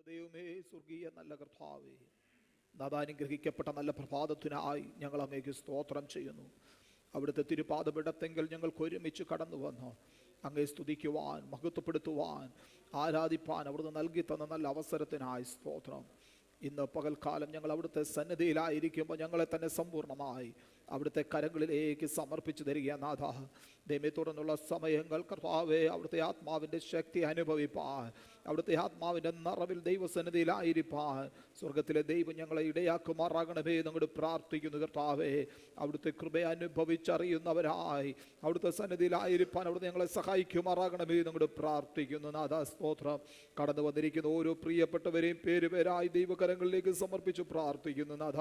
ദൈവമേ, സ്വർഗീയ നല്ല കർത്താവേ, നാഥാനുഗ്രഹിക്കപ്പെട്ട നല്ല പ്രഭാതത്തിനായി ഞങ്ങൾ അങ്ങേക്ക് സ്തോത്രം ചെയ്യുന്നു. അവിടുത്തെ തിരുപാദപീഠത്തെങ്കിൽ ഞങ്ങൾക്ക് ഒരുമിച്ച് കടന്നു വന്നു അങ്ങേ സ്തുതിക്കുവാൻ, മഹത്വപ്പെടുത്തുവാൻ, ആരാധിപ്പാൻ അവിടുന്ന് നൽകി തന്ന നല്ല അവസരത്തിനായി സ്തോത്രം. ഇന്ന് പകൽക്കാലം ഞങ്ങൾ അവിടുത്തെ സന്നിധിയിലായിരിക്കുമ്പോൾ ഞങ്ങളെ തന്നെ സമ്പൂർണ്ണമായി അവിടുത്തെ കരങ്ങളിലേക്ക് സമർപ്പിച്ചു തരിക. നാഥ, ദൈവമേ, തുടർന്നുള്ള സമയങ്ങൾ കർത്താവേ അവിടുത്തെ ആത്മാവിൻ്റെ ശക്തി അനുഭവിപ്പാൻ, അവിടുത്തെ ആത്മാവിൻ്റെ നിറവിൽ ദൈവസന്നിധിയിലായിരിക്കാൻ സ്വർഗത്തിലെ ദൈവം ഞങ്ങളെ ഇടയാക്കുമാറാകണമേ എന്നങ്ങോട്ട് പ്രാർത്ഥിക്കുന്നു. കർത്താവേ, അവിടുത്തെ കൃപ അനുഭവിച്ചറിയുന്നവരായി അവിടുത്തെ സന്നിധിയിലായിരിക്കാൻ അവിടുത്തെ ഞങ്ങളെ സഹായിക്കുമാറാകണമേ എന്നങ്ങോട്ട് പ്രാർത്ഥിക്കുന്നു. നാഥ, സ്തോത്രം. കടന്നു വന്നിരിക്കുന്ന ഓരോ പ്രിയപ്പെട്ടവരെയും പേരുപേരായി ദൈവകരങ്ങളിലേക്ക് സമർപ്പിച്ചു പ്രാർത്ഥിക്കുന്നു. നാഥ,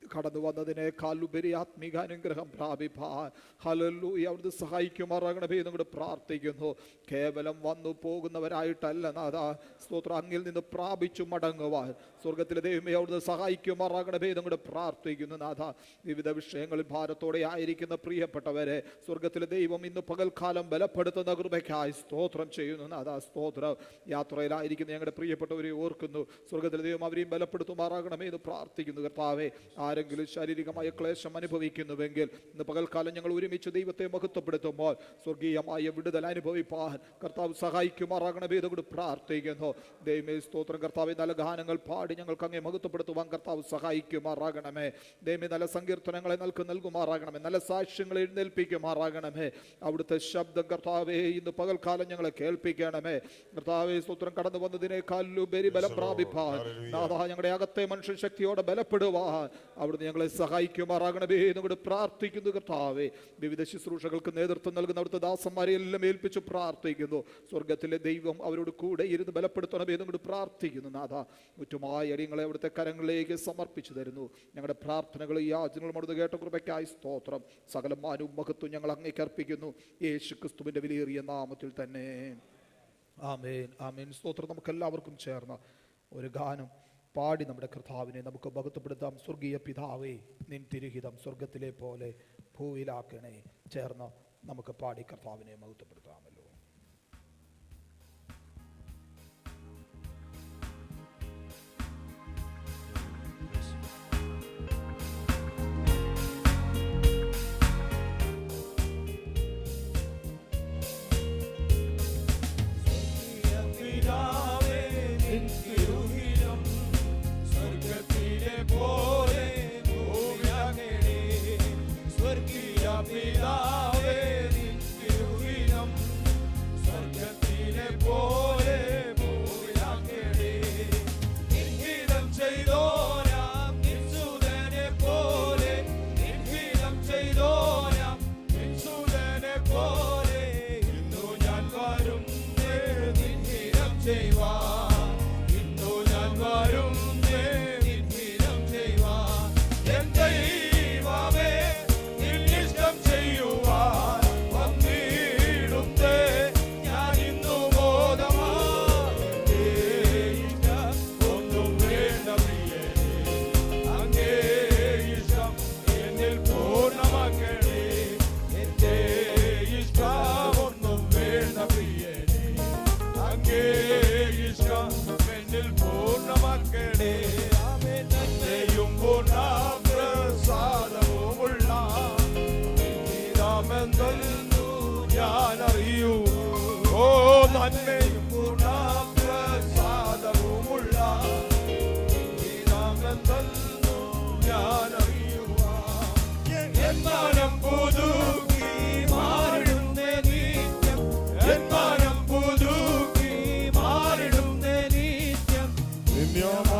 കടന്നു വന്നതിനേക്കാൾ ഉപരി ആത്മീക അനുഗ്രഹം പ്രാപിപ്പാൻ ഹല്ലേലൂയ അവിടുന്ന് സഹായിക്കുമാറാകണമേ എന്നങ്ങോട്ട് പ്രാർത്ഥിക്കുന്നു. കേവലം വന്നു പോകുന്നവരായിട്ടല്ല നാഥ, സ്തോത്രം, അങ്ങിൽ നിന്ന് പ്രാപിച്ചു മടങ്ങുവാൻ സ്വർഗത്തിലെ ദൈവമേ അവിടുന്ന് സഹായിക്കുമാറാകണമേ എന്നങ്ങോട്ട് പ്രാർത്ഥിക്കുന്നു. നാഥ, വിവിധ വിഷയങ്ങളിൽ ഭാരത്തോടെ ആയിരിക്കുന്ന പ്രിയപ്പെട്ടവരെ സ്വർഗത്തിലെ ദൈവം ഇന്ന് പകൽക്കാലം ബലപ്പെടുത്തുന്ന കൃപയ്ക്കായി സ്തോത്രം ചെയ്യുന്നു. നാഥ, സ്തോത്രം. യാത്രയിലായിരിക്കുന്ന ഞങ്ങളുടെ പ്രിയപ്പെട്ടവരെ ഓർക്കുന്നു. സ്വർഗത്തിലെ ദൈവം അവരെയും ബലപ്പെടുത്തുമാറാകണമേ എന്ന് പ്രാർത്ഥിക്കുന്നു. കർത്താവേ, ആരെങ്കിലും ശാരീരികമായ ക്ലേശം അനുഭവിക്കുന്നുവെങ്കിൽ ഇന്ന് പകൽക്കാലം ഞങ്ങൾ ഒരുമിച്ച് ദൈവത്തെ മഹത്വപ്പെടുത്തുമ്പോൾ സ്വർഗീയമായ വിടുതൽ അനുഭവിപ്പാൻ കർത്താവ് സഹായിക്കുമാറാകണമേ എന്നോട് പ്രാർത്ഥിക്കുന്നു. ദൈവമേ, സ്തോത്രം. കർത്താവെ, നല്ല ഗാനങ്ങൾ പാടി ഞങ്ങൾക്ക് അങ്ങേ മഹത്വപ്പെടുത്തുവാൻ കർത്താവ് സഹായിക്കുമാറാകണമേ. ദൈവമേ, നല്ല സങ്കീർത്തനങ്ങളെ നൽകുമാറാകണമേ. നല്ല സാക്ഷ്യങ്ങൾ എഴുന്നേൽപ്പിക്കുമാറാകണമേ. അവിടുത്തെ ശബ്ദം കർത്താവെ ഇന്ന് പകൽക്കാലം ഞങ്ങളെ കേൾപ്പിക്കണമേ. കർത്താവെ, സ്തോത്രം. കടന്നു വന്നതിനേക്കാൾ ഉപരി ബലം പ്രാപിപ്പാൻ നാഥാ ഞങ്ങളുടെ അകത്തെ മനുഷ്യ ശക്തിയോടെ ബലപ്പെടുവാൻ അവിടുന്ന് ഞങ്ങളെ സഹായിക്കുമാറാകണമേ എന്നോട് പ്രാർത്ഥിക്കുന്നു. കർത്താവേ, വിവിധ ശുശ്രൂഷകൾക്ക് നേതൃത്വം നൽകുന്ന അവിടുത്തെ ദാസന്മാരെ എല്ലാം ഏൽപ്പിച്ചു പ്രാർത്ഥിക്കുന്നു. സ്വർഗത്തിലെ ദൈവം അവരോട് കൂടെ ഇരുന്ന് ബലപ്പെടുത്തണമേ എന്നോട് പ്രാർത്ഥിക്കുന്നു. നാഥ, മുറ്റുമായ അടിയങ്ങളെ അവിടുത്തെ കരങ്ങളിലേക്ക് സമർപ്പിച്ചു തരുന്നു. ഞങ്ങളുടെ പ്രാർത്ഥനകളും യാചനകളും അവിടുന്ന് കേട്ട കൃപയ്ക്കായി സ്തോത്രം. സകല മാനവും മഹത്വം ഞങ്ങൾ അങ്ങേക്ക് അർപ്പിക്കുന്നു, യേശു ക്രിസ്തുവിന്റെ വിലയേറിയ നാമത്തിൽ തന്നെ. ആമേൻ, ആമേൻ. സ്തോത്രം. നമുക്കെല്ലാവർക്കും ചേർന്ന് ഒരു ഗാനം പാടി നമ്മുടെ കർത്താവിനെ നമുക്ക് മഹത്വപ്പെടുത്താം. സ്വർഗീയ പിതാവേ, നിൻ തിരുഹിതം സ്വർഗത്തിലെ പോലെ ഭൂവിലാക്കണേ. ചേർന്ന് നമുക്ക് പാടി കർത്താവിനെ മഹത്വപ്പെടുത്താമല്ലോ. Your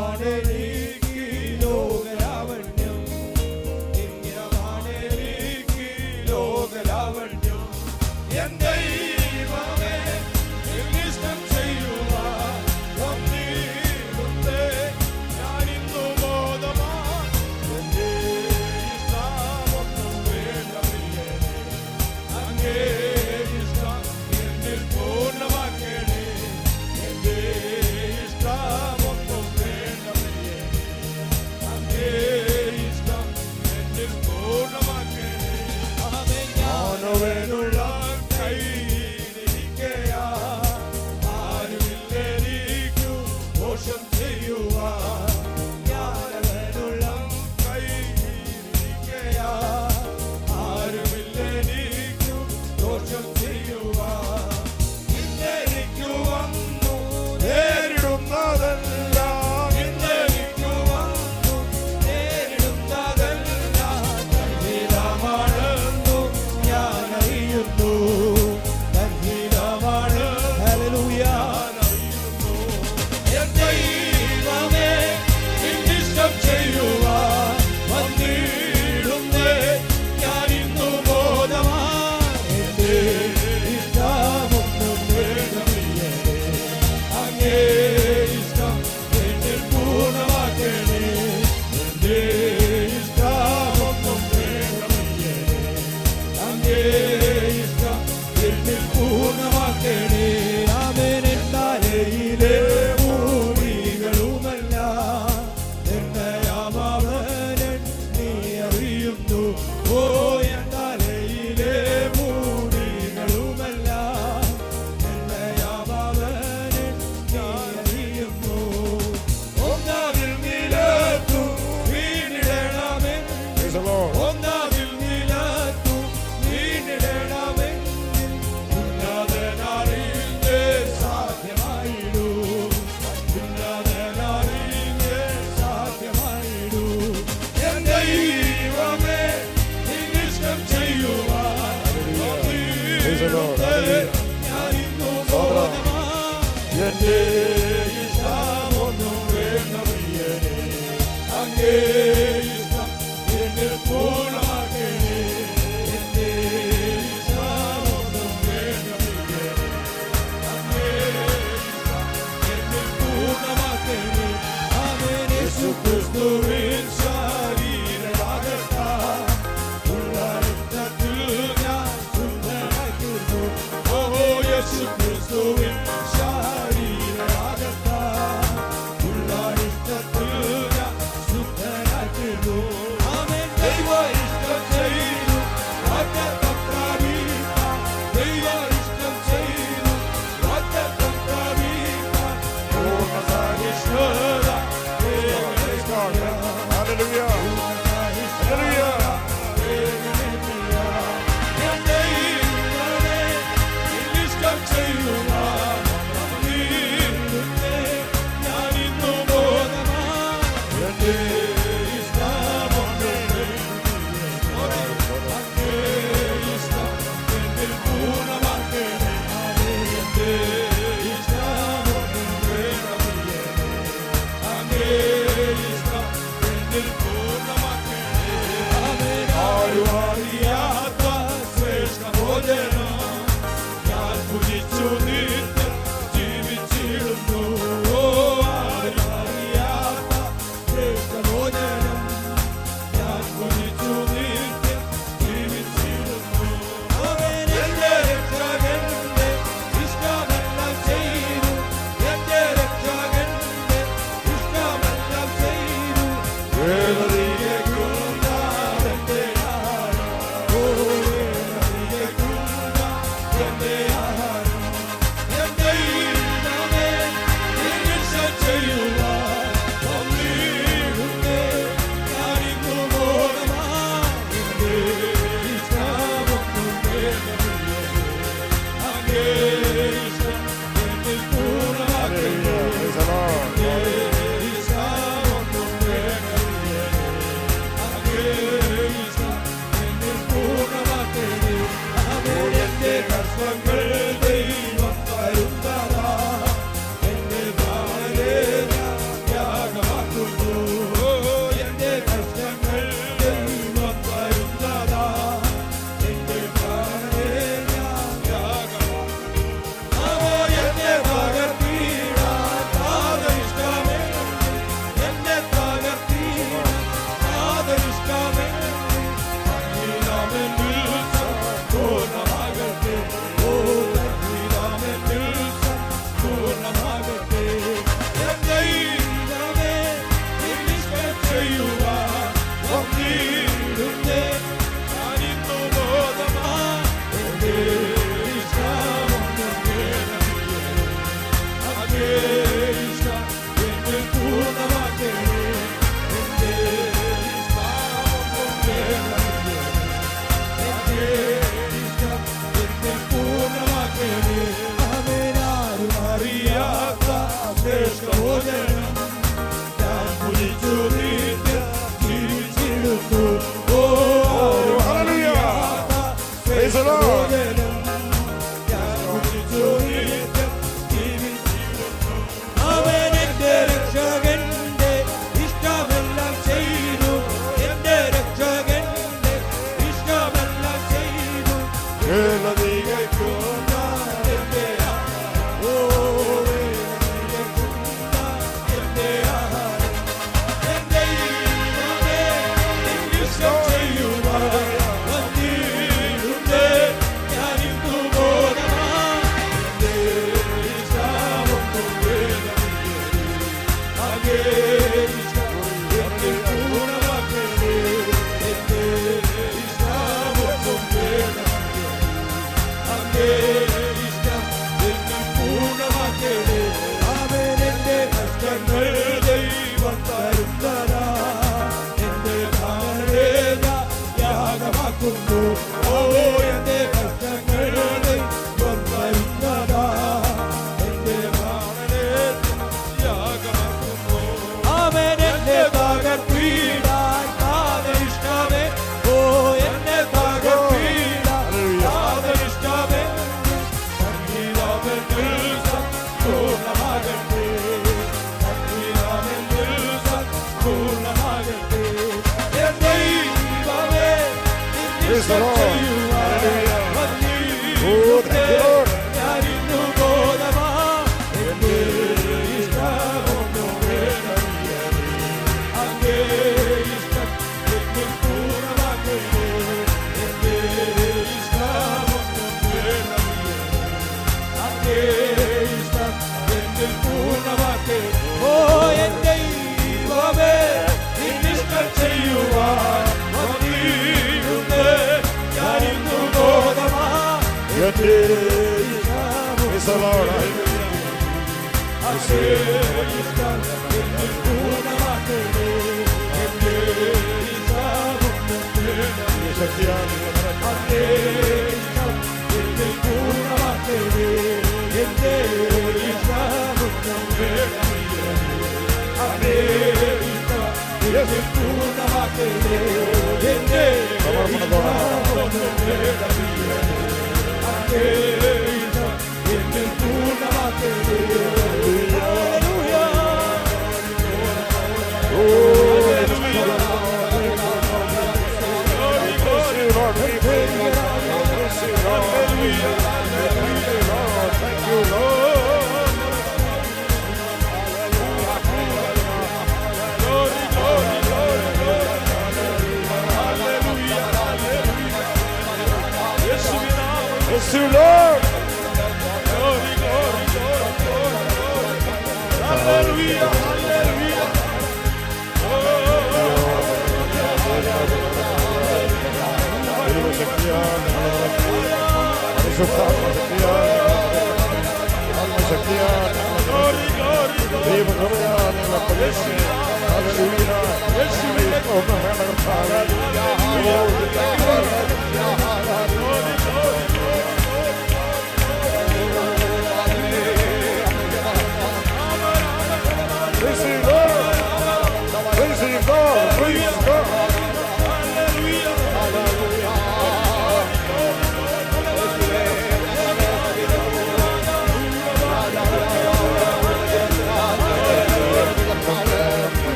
പൂർണ്ണമാകട്ടെ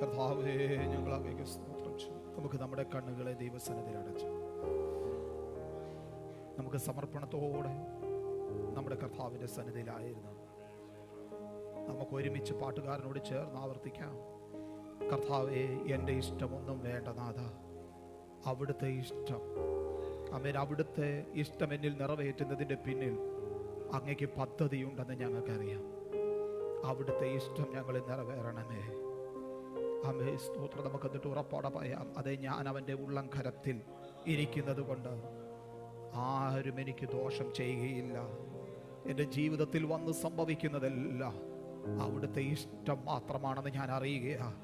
കർത്താവേ, ഞങ്ങൾ അങ്ങേക്ക് സ്തോത്രം ചെയ്യും. നമുക്ക് നമ്മുടെ കണ്ണുകളെ ദൈവസന്നിധിയിൽ അടച്ചു നമുക്ക് സമർപ്പണത്തോടെ നമ്മുടെ കർത്താവിൻ്റെ സന്നിധിയിലായിരുന്നു നമുക്ക് ഒരുമിച്ച് പാട്ടുകാരനോട് ചേർന്ന് ആവർത്തിക്കാം. കർത്താവേ, എൻ്റെ ഇഷ്ടമൊന്നും വേണ്ട നാഥ, അവിടുത്തെ ഇഷ്ടം. ആമേൻ. അവിടുത്തെ ഇഷ്ടം എന്നിൽ നിറവേറ്റുന്നതിൻ്റെ പിന്നിൽ അങ്ങേക്ക് പദ്ധതിയുണ്ടെന്ന് ഞങ്ങൾക്കറിയാം. അവിടുത്തെ ഇഷ്ടം ഞങ്ങളിൽ നിറവേറണമേ. ആമേൻ. സ്തോത്രം. നമുക്ക് എന്നിട്ട് ഉറപ്പോടെ പറയാം, അതെ, ഞാൻ അവൻ്റെ ഉള്ളംകരത്തിൽ ഇരിക്കുന്നത് കൊണ്ട് ആരും എനിക്ക് ദോഷം ചെയ്യുകയില്ല. എൻ്റെ ജീവിതത്തിൽ വന്ന് സംഭവിക്കുന്നതെല്ലാം അവിടുത്തെ ഇഷ്ടം മാത്രമാണെന്ന് ഞാൻ അറിയുകയാണ്.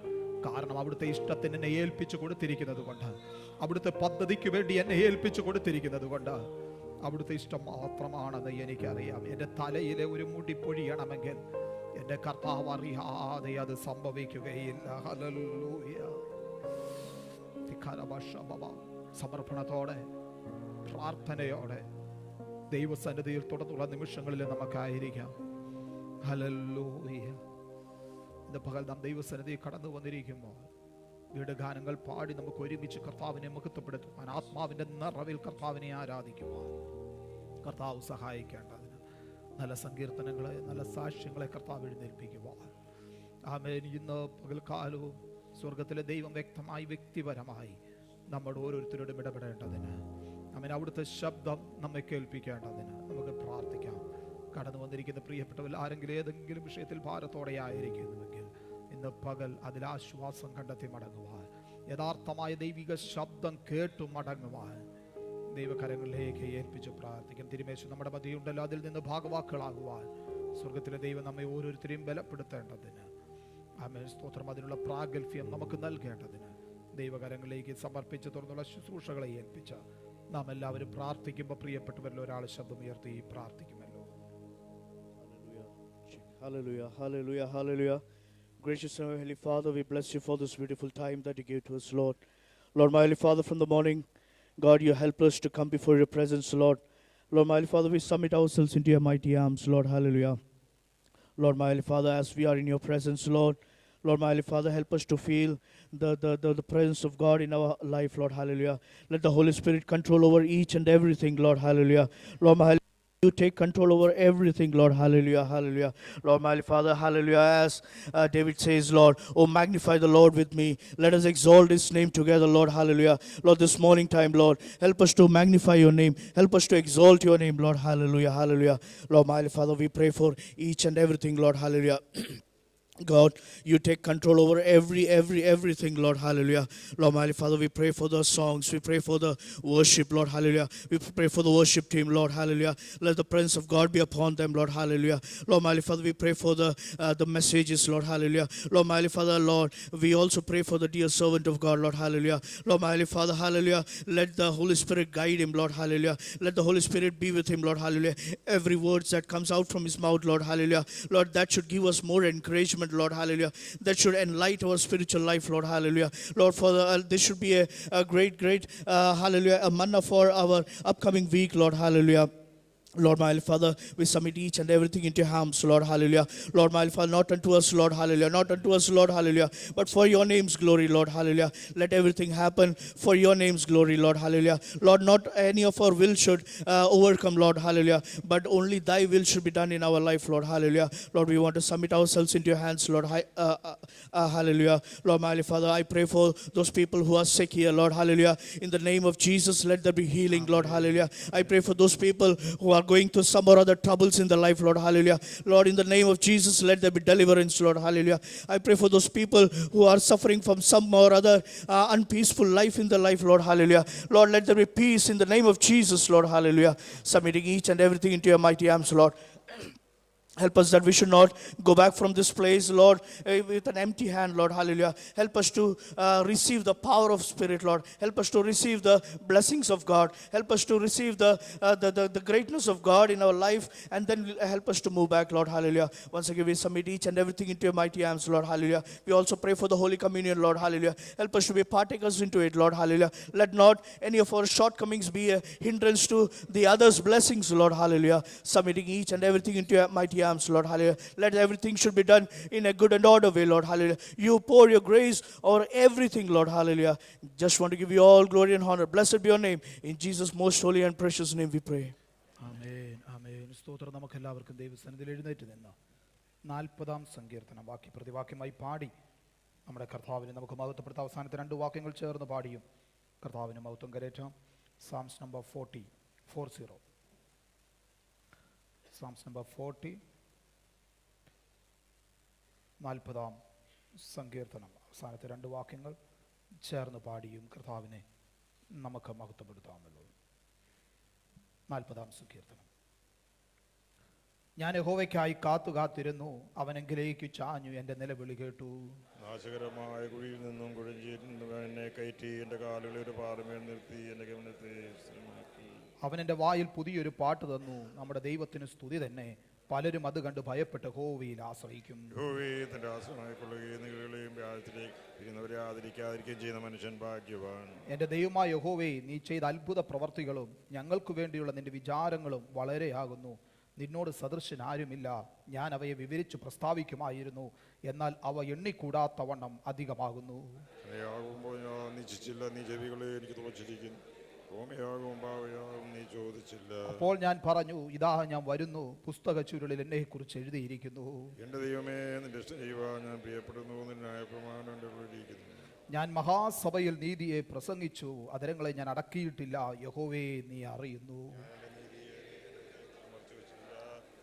കാരണം അവിടുത്തെ ഇഷ്ടത്തിന് എന്നെ ഏൽപ്പിച്ചു കൊടുത്തിരിക്കുന്നത് കൊണ്ട്, അവിടുത്തെ പദ്ധതിക്ക് വേണ്ടി എന്നെ ഏൽപ്പിച്ചു കൊടുത്തിരിക്കുന്നത് കൊണ്ട് അവിടുത്തെ ഇഷ്ടം മാത്രമാണെന്ന് എനിക്കറിയാം. എൻ്റെ തലയിലെ ഒരു മുടി പൊഴിയണമെങ്കിൽ എൻ്റെ കർത്താവ് അറിയാതെ അത് സംഭവിക്കുകയില്ല. ഹല്ലേലൂയ. സമർപ്പണത്തോടെ പ്രാർത്ഥനയോടെ ദൈവസന്നിധിയിൽ തുടർന്നുള്ള നിമിഷങ്ങളിൽ നമുക്കായിരിക്കാം. ഹല്ലേലൂയ. ഇന്ന് പകൽ നാം ദൈവസന്നിധിയിൽ കടന്നു വന്നിരിക്കുമ്പോൾ വീട് ഗാനങ്ങൾ പാടി നമുക്ക് ഒരുമിച്ച് കർത്താവിനെ മഹത്വപ്പെടുത്തുവാൻ, ആത്മാവിൻ്റെ നിറവിൽ കർത്താവിനെ ആരാധിക്കുവാൻ കർത്താവ് സഹായിക്കേണ്ടതിന് നല്ല സങ്കീർത്തനങ്ങളെ, നല്ല സാക്ഷ്യങ്ങളെ കർത്താവ് എഴുന്നേൽപ്പിക്കുവാൻ. ആമേൻ. ഇന്ന് പകൽക്കാലവും സ്വർഗത്തിലെ ദൈവം വ്യക്തമായി വ്യക്തിപരമായി നമ്മുടെ ഓരോരുത്തരോടും ഇടപെടേണ്ടതിന്, ആമേൻ, അവിടുത്തെ ശബ്ദം നമ്മെ കേൾപ്പിക്കേണ്ടതിന് നമുക്ക് പ്രാർത്ഥിക്കാം. കടന്നു വന്നിരിക്കുന്ന പ്രിയപ്പെട്ടവർ ആരെങ്കിലും ഏതെങ്കിലും വിഷയത്തിൽ ഭാരത്തോടെ ആയിരിക്കുന്നുവെങ്കിൽ ഇന്ന് പകൽ അതിൽ ആശ്വാസം കണ്ടെത്തി മടങ്ങുവാൻ, യഥാർത്ഥമായ ദൈവിക ശബ്ദം കേട്ടു മടങ്ങുവാൻ ദൈവകരങ്ങളിലേക്ക് ഏൽപ്പിച്ച് പ്രാർത്ഥിക്കും. തിരുമേശു നമ്മുടെ മധ്യയുണ്ടല്ലോ, അതിൽ നിന്ന് ഭാഗവാക്കുകളാകുവാൻ സ്വർഗത്തിലെ ദൈവം നമ്മെ ഓരോരുത്തരെയും ബലപ്പെടുത്തേണ്ടതിന്, ആമേൻ, സ്തോത്രം, അതിനുള്ള പ്രാഗൽഭ്യം നമുക്ക് നൽകേണ്ടതിന് ദൈവകരങ്ങളിലേക്ക് സമർപ്പിച്ച് തുറന്നുള്ള ശുശ്രൂഷകളെ ഏൽപ്പിച്ച് നാം എല്ലാവരും പ്രാർത്ഥിക്കുമ്പോൾ പ്രിയപ്പെട്ടവരിൽ ഒരാൾ ശബ്ദം ഉയർത്തി പ്രാർത്ഥിക്കുമല്ലോ. Hallelujah, hallelujah, hallelujah. Gracious and Heavenly Father, we bless you for this beautiful time that you gave to us, Lord. Lord, my Heavenly Father, from the morning, God, you help us to come before your presence, Lord. Lord, my Heavenly Father, we submit ourselves into your mighty arms, Lord, hallelujah. Lord, my Heavenly Father, as we are in your presence, Lord, Lord, my Heavenly Father, help us to feel the presence of God in our life, Lord, hallelujah. Let the Holy Spirit control over each and everything, Lord, hallelujah. Lord, my you take control over everything, Lord, hallelujah, hallelujah. Lord, my Father, hallelujah, as David says, Lord, oh, magnify the Lord with me. Let us exalt his name together, Lord, hallelujah. Lord, this morning time, Lord, help us to magnify your name. Help us to exalt your name, Lord, hallelujah, hallelujah. Lord, my Father, we pray for each and everything, Lord, hallelujah. God, you take control over everything, Lord, hallelujah. Lord, my Father, we pray for the songs, we pray for the worship, Lord, hallelujah. We pray for the worship team, Lord, hallelujah. Let the presence of God be upon them, Lord, hallelujah. Lord, my Father, we pray for the messages, Lord, hallelujah. Lord, my Father, Lord, we also pray for the dear servant of God, Lord, hallelujah. Lord, my Father, hallelujah. Let the Holy Spirit guide him, Lord, hallelujah. Let the Holy Spirit be with him, Lord, hallelujah. Every word that comes out from his mouth, Lord, hallelujah, Lord, that should give us more encouragement, Lord, hallelujah. That should enlighten our spiritual life, Lord, hallelujah. Lord, for this should be a great hallelujah, a manna for our upcoming week, Lord, hallelujah. Lord, my Father, we submit each and everything into your hands, Lord, hallelujah. Lord, my Father, not unto us, Lord, hallelujah, not unto us, Lord, hallelujah, but for your name's glory, Lord, hallelujah. Let everything happen for your name's glory, Lord, hallelujah. Lord, not any of our will should overcome, Lord, hallelujah, but only thy will should be done in our life, Lord, hallelujah. Lord, we want to submit ourselves into your hands, Lord, hallelujah. Lord, my Father, I pray for those people who are sick here, Lord, hallelujah. In the name of Jesus, let there be healing, Lord, hallelujah. I pray for those people who are going through some or other troubles in their life, Lord, hallelujah. Lord, in the name of Jesus, let there be deliverance, Lord, hallelujah. I pray for those people who are suffering from some or other unpeaceful life in their life, Lord, hallelujah. Lord, let there be peace in the name of Jesus, Lord, hallelujah. Submitting each and everything into your mighty arms, Lord. Help us that we should not go back from this place, Lord, with an empty hand, Lord, hallelujah. Help us to receive the power of Spirit, Lord. Help us to receive the blessings of God. Help us to receive the greatness of God in our life, and then help us to move back, Lord, hallelujah. Once again, we submit each and everything into your mighty arms, Lord, hallelujah. We also pray for the Holy Communion, Lord, hallelujah. Help us to be partakers into it, Lord, hallelujah. Let not any of our shortcomings be a hindrance to the others' blessings, Lord, hallelujah. Submitting each and everything into your mighty arms, Lord, hallelujah. Let everything should be done in a good and order way, Lord, hallelujah. You pour your grace over everything, Lord, hallelujah. Just want to give you all glory and honor. Blessed be your name. In Jesus' most holy and precious name we pray. ആമേൻ, ആമേൻ. സ്തോത്രം. നമുക്ക് എല്ലാവർക്കും ദൈവസന്നിധിയിൽ എഴുന്നേറ്റ് നിന്ന് 40-ാം സങ്കീർത്തനം വാക്യ പ്രതിവാക്യമായി പാടി നമ്മുടെ കർത്താവിനെ നമുക്ക് മഹത്വപ്പെടുത്ത അവസാനത്തെ 2 വാക്യങ്ങൾ ചേർന്ന് പാടിയും കർത്താവിന് മഹത്വം കരേറ്റാം. സാംസ് നമ്പർ 40. സാംസ് നമ്പർ 40, 40-ാം സങ്കീർത്തനം അവസാനത്തെ 2 വാക്യങ്ങൾ ചേർന്ന് പാടിയും കർത്താവിനെ നമുക്ക് മഹത്വപ്പെടുത്താമല്ലോ. 40-ാം സങ്കീർത്തനം. ഞാൻ യഹോവയ്ക്കായി കാത്തിരുന്നു, അവനെങ്കിലേക്ക് ചാഞ്ഞു, എൻ്റെ നിലവിളി കേട്ടു. നാശകരമായ കുഴിയിൽ നിന്നും കുഴഞ്ചിരുന്നു എന്നെ കയറ്റി, എൻ്റെ കാലുകളിൽ ഒരു പാറമേൽ നിർത്തി, എൻ്റെ ഗമനത്തെ സ്ഥിരമാക്കി. അവൻ എൻ്റെ വായിൽ പുതിയൊരു പാട്ട് തന്നു, നമ്മുടെ ദൈവത്തിന് സ്തുതി തന്നെ. പലരും അത് കണ്ട് ഭയപ്പെട്ട് യഹോവയിൽ ആശ്രയിക്കും. തന്റെ ആശ്രയമായിക്കൊള്ളുകയും വ്യാജത്തിലേക്ക് ആദരിക്കാതിരിക്കുകയും ചെയ്യുന്ന മനുഷ്യൻ ഭാഗ്യവാൻ. എൻ്റെ ദൈവമായ യഹോവേ, നീ ചെയ്ത അത്ഭുത പ്രവർത്തികളും ഞങ്ങൾക്ക് വേണ്ടിയുള്ള നിന്റെ വിചാരങ്ങളും വളരെയാകുന്നു. നിന്നോട് സദൃശൻ ആരുമില്ല. ഞാൻ അവയെ വിവരിച്ചു പ്രസ്താവിക്കുമായിരുന്നു, എന്നാൽ അവ എണ്ണിക്കൂടാത്തവണ്ണം അധികമാകുന്നു. നീ ചെവികളെ എനിക്ക് തോച്ചിരിക്കുന്നു, ഹോമയാകും പാവയാകും നീ ചോദിച്ചില്ല. അപ്പോൾ ഞാൻ പറഞ്ഞു, ഇതാ ഞാൻ വരുന്നു, പുസ്തക ചുരുളിൽ എന്നെക്കുറിച്ച് എഴുതിയിരിക്കുന്നു. എന്റെ ദൈവമേ, നിന്റെ ഇഷ്ടം ചെയ്യുവാൻ ഞാൻ പ്രിയപ്പെടുന്നു, നിന്റെ ന്യായപ്രമാണം എൻ്റെ ഉള്ളിലിരിക്കുന്നു. ഞാൻ മഹാസഭയിൽ നീതിയെ പ്രസംഗിച്ചു, അതരങ്ങളെ ഞാൻ അടക്കിയിട്ടില്ല. യഹോവേ, നീ അറിയുന്നു.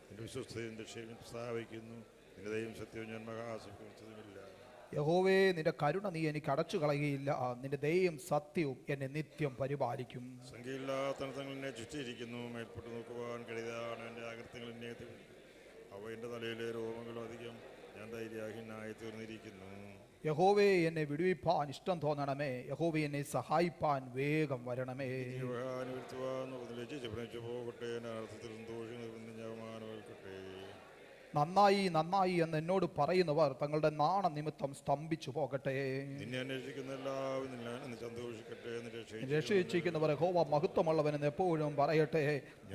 നിന്റെ വിശ്വസ്തയും രക്ഷയും സ്ഥാപിക്കുന്നു, നിന്റെ ദൈവം സത്യവും ഞാൻ മഹാസഭയില്ല. യഹോവേ, നിന്റെ കരുണ നീ എനിക്ക് അടച്ചു കളയുകയില്ല, നിന്റെ ദയയും സത്യവും എന്നെ നിത്യം പരിപാലിക്കും. സംഖ്യയില്ലാത്ത അനർത്ഥങ്ങൾ എന്നെ ചുറ്റിയിരിക്കുന്നു, മേൽപ്പെട്ട് നോക്കുവാൻ കഴിയാതാണ് എൻ്റെ അകൃത്യങ്ങൾ എന്നെ. അവ എൻ്റെ തലയിലെ രോമങ്ങളും അധികം, ഞാൻ ധൈര്യഹീനായി തീർന്നിരിക്കുന്നു. യഹോവേ, എന്നെ വിടുവിപ്പാൻ ഇഷ്ടം തോന്നണമേ. യഹോവേ, എന്നെ സഹായിപ്പാൻ വേഗം വരണമേ. പോകട്ടെ, എൻ്റെ അർത്ഥത്തിൽ സന്തോഷം ഞാമാനോൽക്കട്ടെ. നന്നായി നന്നായി എന്ന് എന്നോട് പറയുന്നവർ തങ്ങളുടെ നാണനിമിത്തം സ്തംഭിച്ചു പോകട്ടെ. നിന്നെ അന്വേഷിക്കുന്ന എല്ലാവരും സന്തോഷിക്കട്ടെ. രക്ഷിച്ചിരിക്കുന്നവർ യഹോവ മഹത്വമുള്ളവനെന്ന് എപ്പോഴും പറയട്ടെ.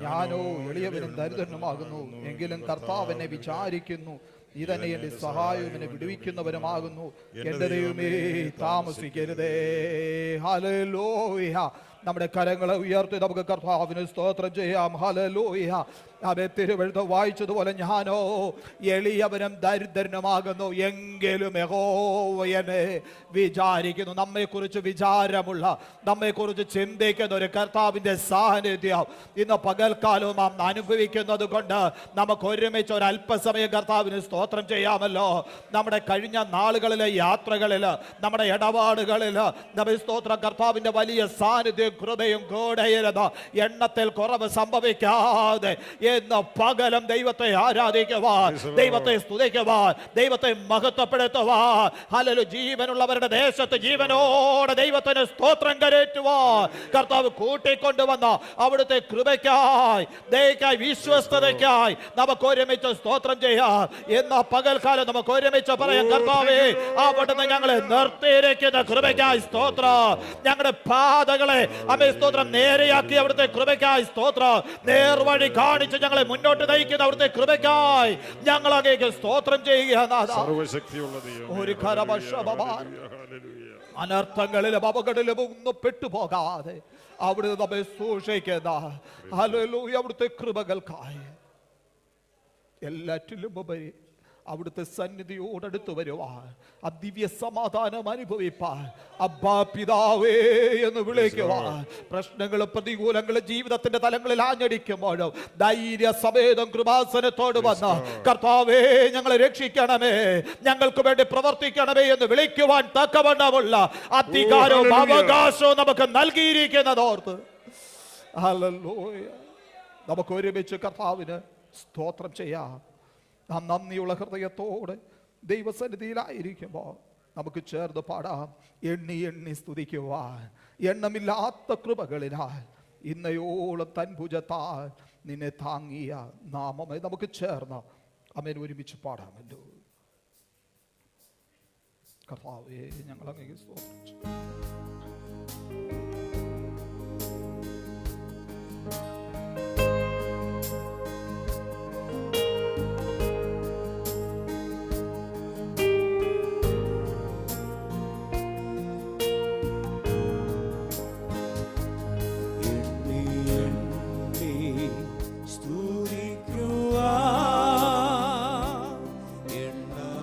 ഞാനോ എളിയവനും ദരിദ്രനുമാകുന്നു, എങ്കിലും കർത്താവ് എന്നെ വിചാരിക്കുന്നു. ഇതന്നെ എന്റെ സഹായവും എന്നെ വിടുവിക്കുന്നവരുമാകുന്നു. എന്റെ ദൈവമേ, താമസിക്കരുതേ. ഹല്ലേലൂയ. നമ്മുടെ കരങ്ങളെ ഉയർത്തി നമുക്ക് കർത്താവിന് സ്തോത്രം ചെയ്യാം. ഹല്ലേലൂയ. അവയെ തിരുവെഴുത്ത് വായിച്ചതുപോലെ, ഞാനോ എളിയവനും ദരിദ്രനുമാകുന്നു, എങ്കിലും യഹോവ എന്നെ വിചാരിക്കുന്നു. നമ്മെക്കുറിച്ച് വിചാരമുള്ള, നമ്മെക്കുറിച്ച് ചിന്തിക്കുന്ന ഒരു കർത്താവിൻ്റെ സാന്നിധ്യം ഇന്ന് പകൽക്കാലവും നാം അനുഭവിക്കുന്നത് കൊണ്ട് നമുക്ക് ഒരുമിച്ച് ഒരു അല്പസമയം കർത്താവിന് സ്തോത്രം ചെയ്യാമല്ലോ. നമ്മുടെ കഴിഞ്ഞ നാളുകളിലെ യാത്രകളിൽ, നമ്മുടെ ഇടപാടുകളിൽ നമ്മെ സ്തോത്രം കർത്താവിൻ്റെ വലിയ സാന്നിധ്യം, കൃപയും കൂടെയിരുന്ന എണ്ണത്തിൽ കുറവ് സംഭവിക്കാതെ എന്ന പകലും ദൈവത്തെ ആരാധിക്കുവാൻ, ദൈവത്തെ സ്തുതിക്കുവാൻ, ദൈവത്തെ മഹത്വപ്പെടുത്തുവാൻ, ഹല്ലേലൂയ, ജീവനുള്ളവരുടെ ദേശത്ത് ജീവനോടെ ദൈവത്തിന് സ്തോത്രം കരേറ്റുവാൻ കർത്താവ് കൂട്ടിക്കൊണ്ടുവന്ന അവിടുത്തെ കൃപയ്ക്കായി, ദയക്കായി, വിശ്വസ്തതയ്ക്കായി നമുക്ക് ഒരുമിച്ച് സ്തോത്രം ചെയ്യാം. എന്ന പകൽക്കാലം നമുക്ക് ഒരുമിച്ച് പറയാം, കർത്താവേ, അവിടുന്ന് ഞങ്ങളെ നിർത്തിയിരിക്കുന്ന കൃപയ്ക്കായി സ്തോത്രം. ഞങ്ങളുടെ പാതകളെ സ്തോത്രം നേരെയാക്കി അവിടുത്തെ കൃപയ്ക്കായി സ്തോത്രം. നേർവഴി കാണിച്ച് ഞങ്ങളെ മുന്നോട്ട് നയിക്കുന്ന അവിടുത്തെ കൃപയ്ക്കായി ഞങ്ങൾ അങ്ങേക്ക് സ്തോത്രം ചെയ്യുകയാണ്. ഒരു അനർത്ഥങ്ങളിലും അപകടങ്ങളിലും ഒന്നും പെട്ടുപോകാതെ അവിടുന്ന് നമ്മെ സൂക്ഷിക്കുന്ന ഹല്ലേലൂയ അവിടുത്തെ കൃപകൾക്കായി എല്ലാറ്റിലും ഉപരി അവിടുത്തെ സന്നിധിയോടടുത്ത് വരുവാൻ, ആ ദിവ്യ സമാധാനം അനുഭവിപ്പാൻ, അബ്ബാ പിതാവേ എന്ന് വിളിക്കുവാൻ, പ്രശ്നങ്ങളും പ്രതികൂലങ്ങളും ജീവിതത്തിന്റെ തലങ്ങളിൽ ആഞ്ഞടിക്കുമ്പോഴും ധൈര്യ സമേതം കൃപാസനത്തോട് വന്ന് കർത്താവേ ഞങ്ങളെ രക്ഷിക്കണമേ, ഞങ്ങൾക്ക് വേണ്ടി പ്രവർത്തിക്കണമേ എന്ന് വിളിക്കുവാൻ തക്കവണ്ണമുള്ള അധികാരവും അവകാശവും നമുക്ക് നൽകിയിരിക്കുന്നതോർത്ത് ഹല്ലേലൂയ നമുക്ക് ഒരുമിച്ച് കർത്താവിന് സ്തോത്രം ചെയ്യാം. നാം നന്ദിയുള്ള ഹൃദയത്തോടെ ദൈവസന്നിധിയിലായിരിക്കുമ്പോൾ നമുക്ക് ചേർന്ന് പാടാം. എണ്ണി എണ്ണി സ്തുതിക്കുവാൻ എണ്ണമില്ലാത്ത കൃപകളിനാൽ ഇന്നയോളം തൻ ഭുജത്താൽ നിന്നെ താങ്ങിയ നാമമേ. നമുക്ക് ചേർന്ന് അമേൻ ഒരുമിച്ച് പാടാമല്ലോ. കർത്താവേ, ഞങ്ങൾ അങ്ങേക്ക് സ്തോത്രം ചെയ്യുന്നു.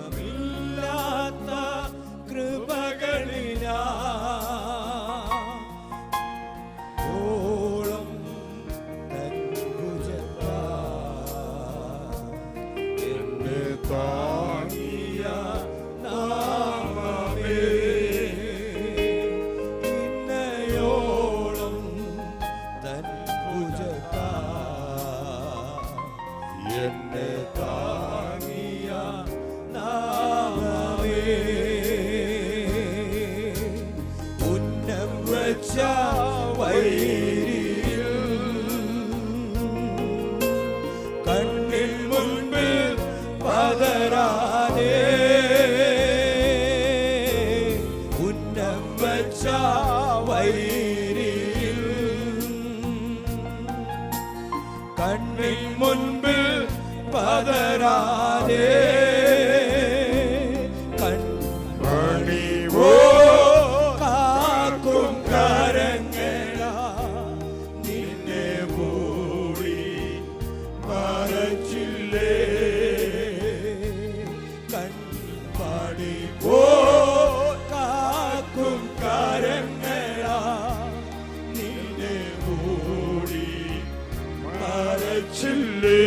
എണ്ണമില്ലാത്ത കൃപകളിലാ കാക്കും കരങ്ങളാ നിന്നെ മൂടി മറച്ചില്ലേ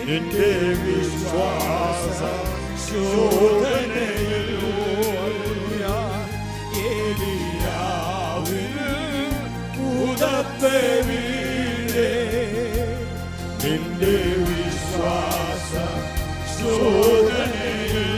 നിന്റെ വിശ്വാസ ശോധനയിൽ ഏലിയാവിൽ പുതപ്പേ വീഴേ നിന്റെ വിശ്വാസ ശോധനയിൽ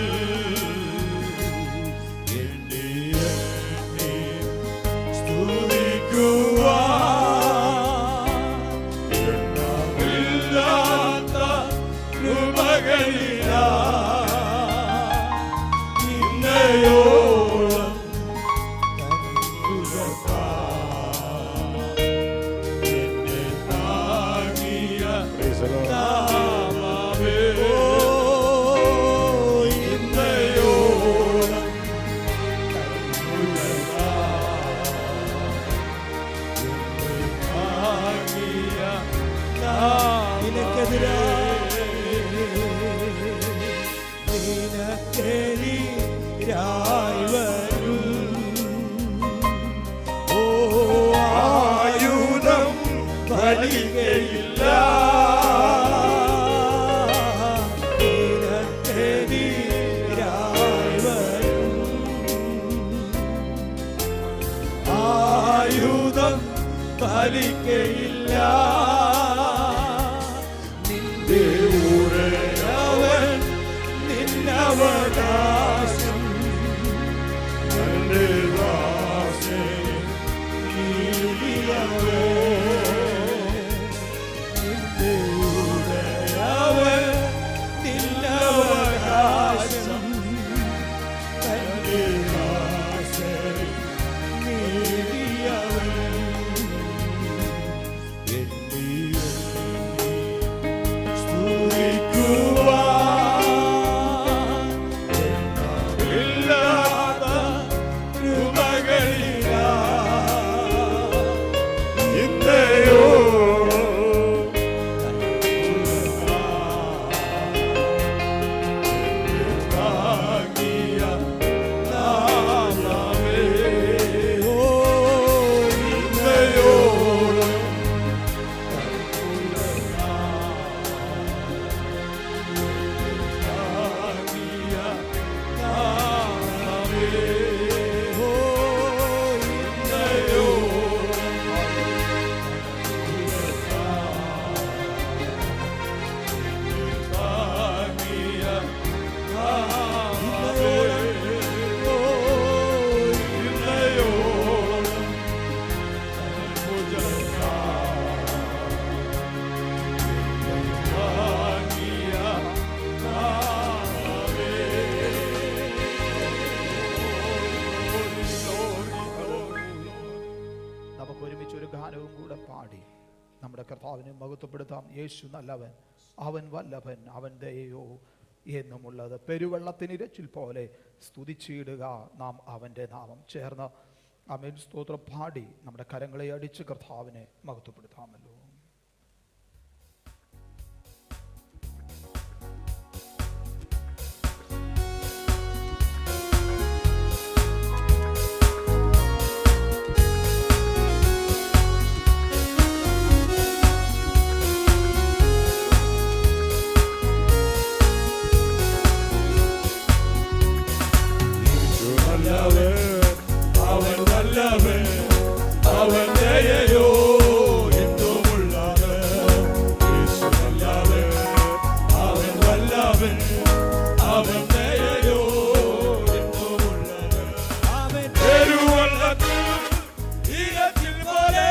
ആയുധം ഫലിക്കയില്ല നിന്റെ ഉറവൻ നിന്നവകാശം നിന്റെ ദാസൻ നീതിയവേ നിന്റെ ഉറവൻ നിന്നവകാശം നിന്റെ ദാസൻ നീതിയവേ നമ്മുടെ കർത്താവിനെ മഹത്വപ്പെടുത്താം. യേശു നല്ലവൻ, അവൻ വല്ലഭൻ, അവൻ ദയയോ എന്നുമുള്ളത്. പെരുവെള്ളത്തിനിരച്ചിൽ പോലെ സ്തുതിച്ചിടുക നാം അവൻ്റെ നാമം. ചേർന്ന് ആമേൻ സ്തോത്രം പാടി നമ്മുടെ കരങ്ങളെ അടിച്ച് കർത്താവിനെ മഹത്വപ്പെടുത്താമല്ലോ. അവൻ അവൻ ദയയോ എന്നുമുള്ളവൻ അവൻ പെരുവെള്ളത്തിൽ തീരത്തിൽ പോലെ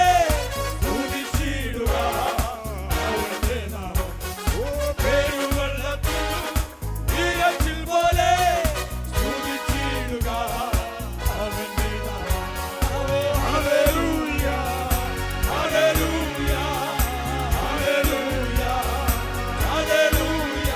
സ്തുതിച്ചിടുക അവന്റെ നാമം പെരുവെള്ളത്തിൽ തീരത്തിൽ പോലെ സ്തുതിച്ചിടുക അവന്റെ നാമം ഹല്ലേലൂയ ഹല്ലേലൂയ ഹല്ലേലൂയ ഹല്ലേലൂയ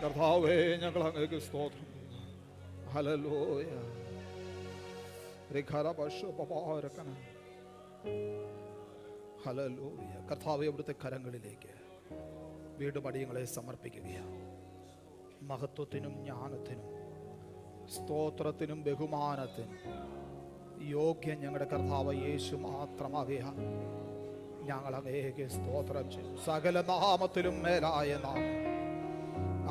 കർത്താവേ, ഞങ്ങൾ അങ്ങേക്ക് സ്തോത്രം. ഹല്ലേലൂയ. ഹല്ലേലൂയ. കർത്താവേ, അവിടുത്തെ കരങ്ങളിലേക്ക് വീണ്ടും അടിയങ്ങളെ സമർപ്പിക്കുകയാണ്. മഹത്വത്തിനും ജ്ഞാനത്തിനും സ്തോത്രത്തിനും ബഹുമാനത്തിനും യോഗ്യൻ ഞങ്ങളുടെ കർത്താവ് യേശു മാത്രമാകയാൽ ഞങ്ങൾ അങ്ങേക്ക് സ്തോത്രം ചെയ്യും. സകല നാമത്തിലും മേലായ നാമം,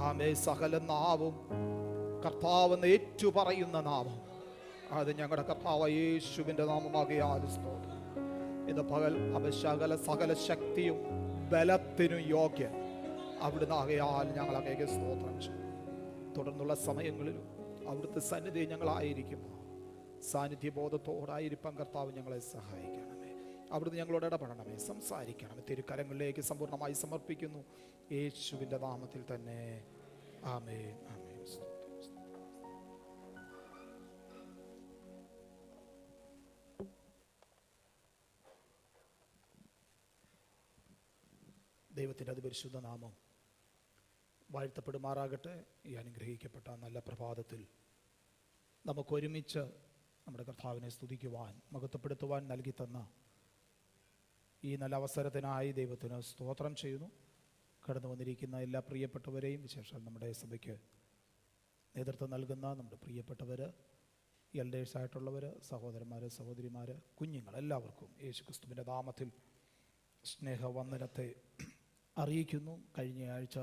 ആമേ, സകല നാവും കർത്താവെന്ന് ഏറ്റുപറയുന്ന നാമം, അത് ഞങ്ങളുടെ കർത്താവ് യേശുവിൻ്റെ നാമമാകയാൽ സ്തോത്രം. ഇത് പകൽ സകല ശക്തിയും ബലത്തിനും യോഗ്യൻ അവിടുന്ന് ആകയാൽ ഞങ്ങൾ അങ്ങേക്ക് സ്തോത്രം ചെയ്യും. തുടർന്നുള്ള സമയങ്ങളിലും അവിടുത്തെ സന്നിധി ഞങ്ങളായിരിക്കുമ്പോൾ സാന്നിധ്യബോധത്തോടായിരിക്കാൻ കർത്താവ് ഞങ്ങളെ സഹായിക്കണമേ. അവിടുന്ന് ഞങ്ങളോട് ഇടപെടണമേ, സംസാരിക്കണമേ. തിരുക്കരങ്ങളിലേക്ക് സമ്പൂർണ്ണമായി സമർപ്പിക്കുന്നു, യേശുവിൻ്റെ നാമത്തിൽ തന്നെ. ആമേൻ, ആമേൻ. ദൈവത്തിൻ്റെ അതിപരിശുദ്ധ നാമം വാഴ്ത്തപ്പെടുമാറാകട്ടെ. ഈ അനുഗ്രഹിക്കപ്പെട്ട നല്ല പ്രഭാതത്തിൽ നമുക്കൊരുമിച്ച് നമ്മുടെ കർത്താവിനെ സ്തുതിക്കുവാൻ, മഹത്വപ്പെടുത്തുവാൻ നൽകി തന്ന ഈ നല്ല അവസരത്തിനായി ദൈവത്തിന് സ്തോത്രം ചെയ്യുന്നു. കടന്നു വന്നിരിക്കുന്ന എല്ലാ പ്രിയപ്പെട്ടവരെയും, വിശേഷം നമ്മുടെ സഭയ്ക്ക് നേതൃത്വം നൽകുന്ന നമ്മുടെ പ്രിയപ്പെട്ടവർ, എൽഡേഴ്സായിട്ടുള്ളവർ, സഹോദരന്മാർ, സഹോദരിമാർ, കുഞ്ഞുങ്ങൾ, എല്ലാവർക്കും യേശുക്രിസ്തുവിൻ്റെ നാമത്തിൽ സ്നേഹവന്ദനത്തെ അറിയിക്കുന്നു. കഴിഞ്ഞ ആഴ്ച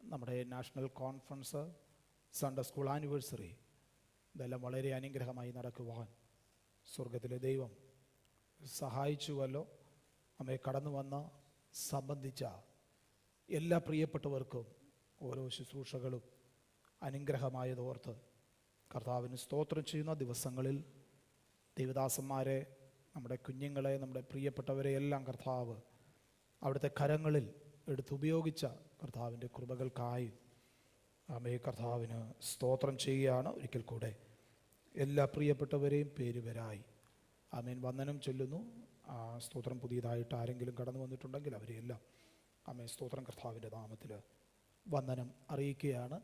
നമ്മുടെ national conference, Sunday school anniversary, ഇതെല്ലാം വളരെ അനുഗ്രഹമായി നടക്കുവാൻ സ്വർഗത്തിലെ ദൈവം സഹായിച്ചുവല്ലോ. നമ്മെ കടന്നു വന്ന സംബന്ധിച്ച എല്ലാ പ്രിയപ്പെട്ടവർക്കും ഓരോ ശുശ്രൂഷകളും അനുഗ്രഹമായതോർത്ത് കർത്താവിന് സ്തോത്രം ചെയ്യുന്ന ദിവസങ്ങളിൽ ദൈവദാസന്മാരെ, നമ്മുടെ കുഞ്ഞുങ്ങളെ, നമ്മുടെ പ്രിയപ്പെട്ടവരെ എല്ലാം കർത്താവ് അവിടുത്തെ കരങ്ങളിൽ എടുത്തുപയോഗിച്ച കർത്താവിൻ്റെ കൃപകൾക്കായി ആമേ കർത്താവിന് സ്തോത്രം ചെയ്യുകയാണ്. ഒരിക്കൽ കൂടെ എല്ലാ പ്രിയപ്പെട്ടവരെയും പേരുവരായി ആമേൻ വന്ദനം ചൊല്ലുന്നു. സ്തോത്രം പുതിയതായിട്ട് ആരെങ്കിലും കടന്നു വന്നിട്ടുണ്ടെങ്കിൽ അവരെയെല്ലാം ആമേൻ സ്തോത്രം കർത്താവിൻ്റെ നാമത്തിൽ വന്ദനം അറിയിക്കുകയാണ്.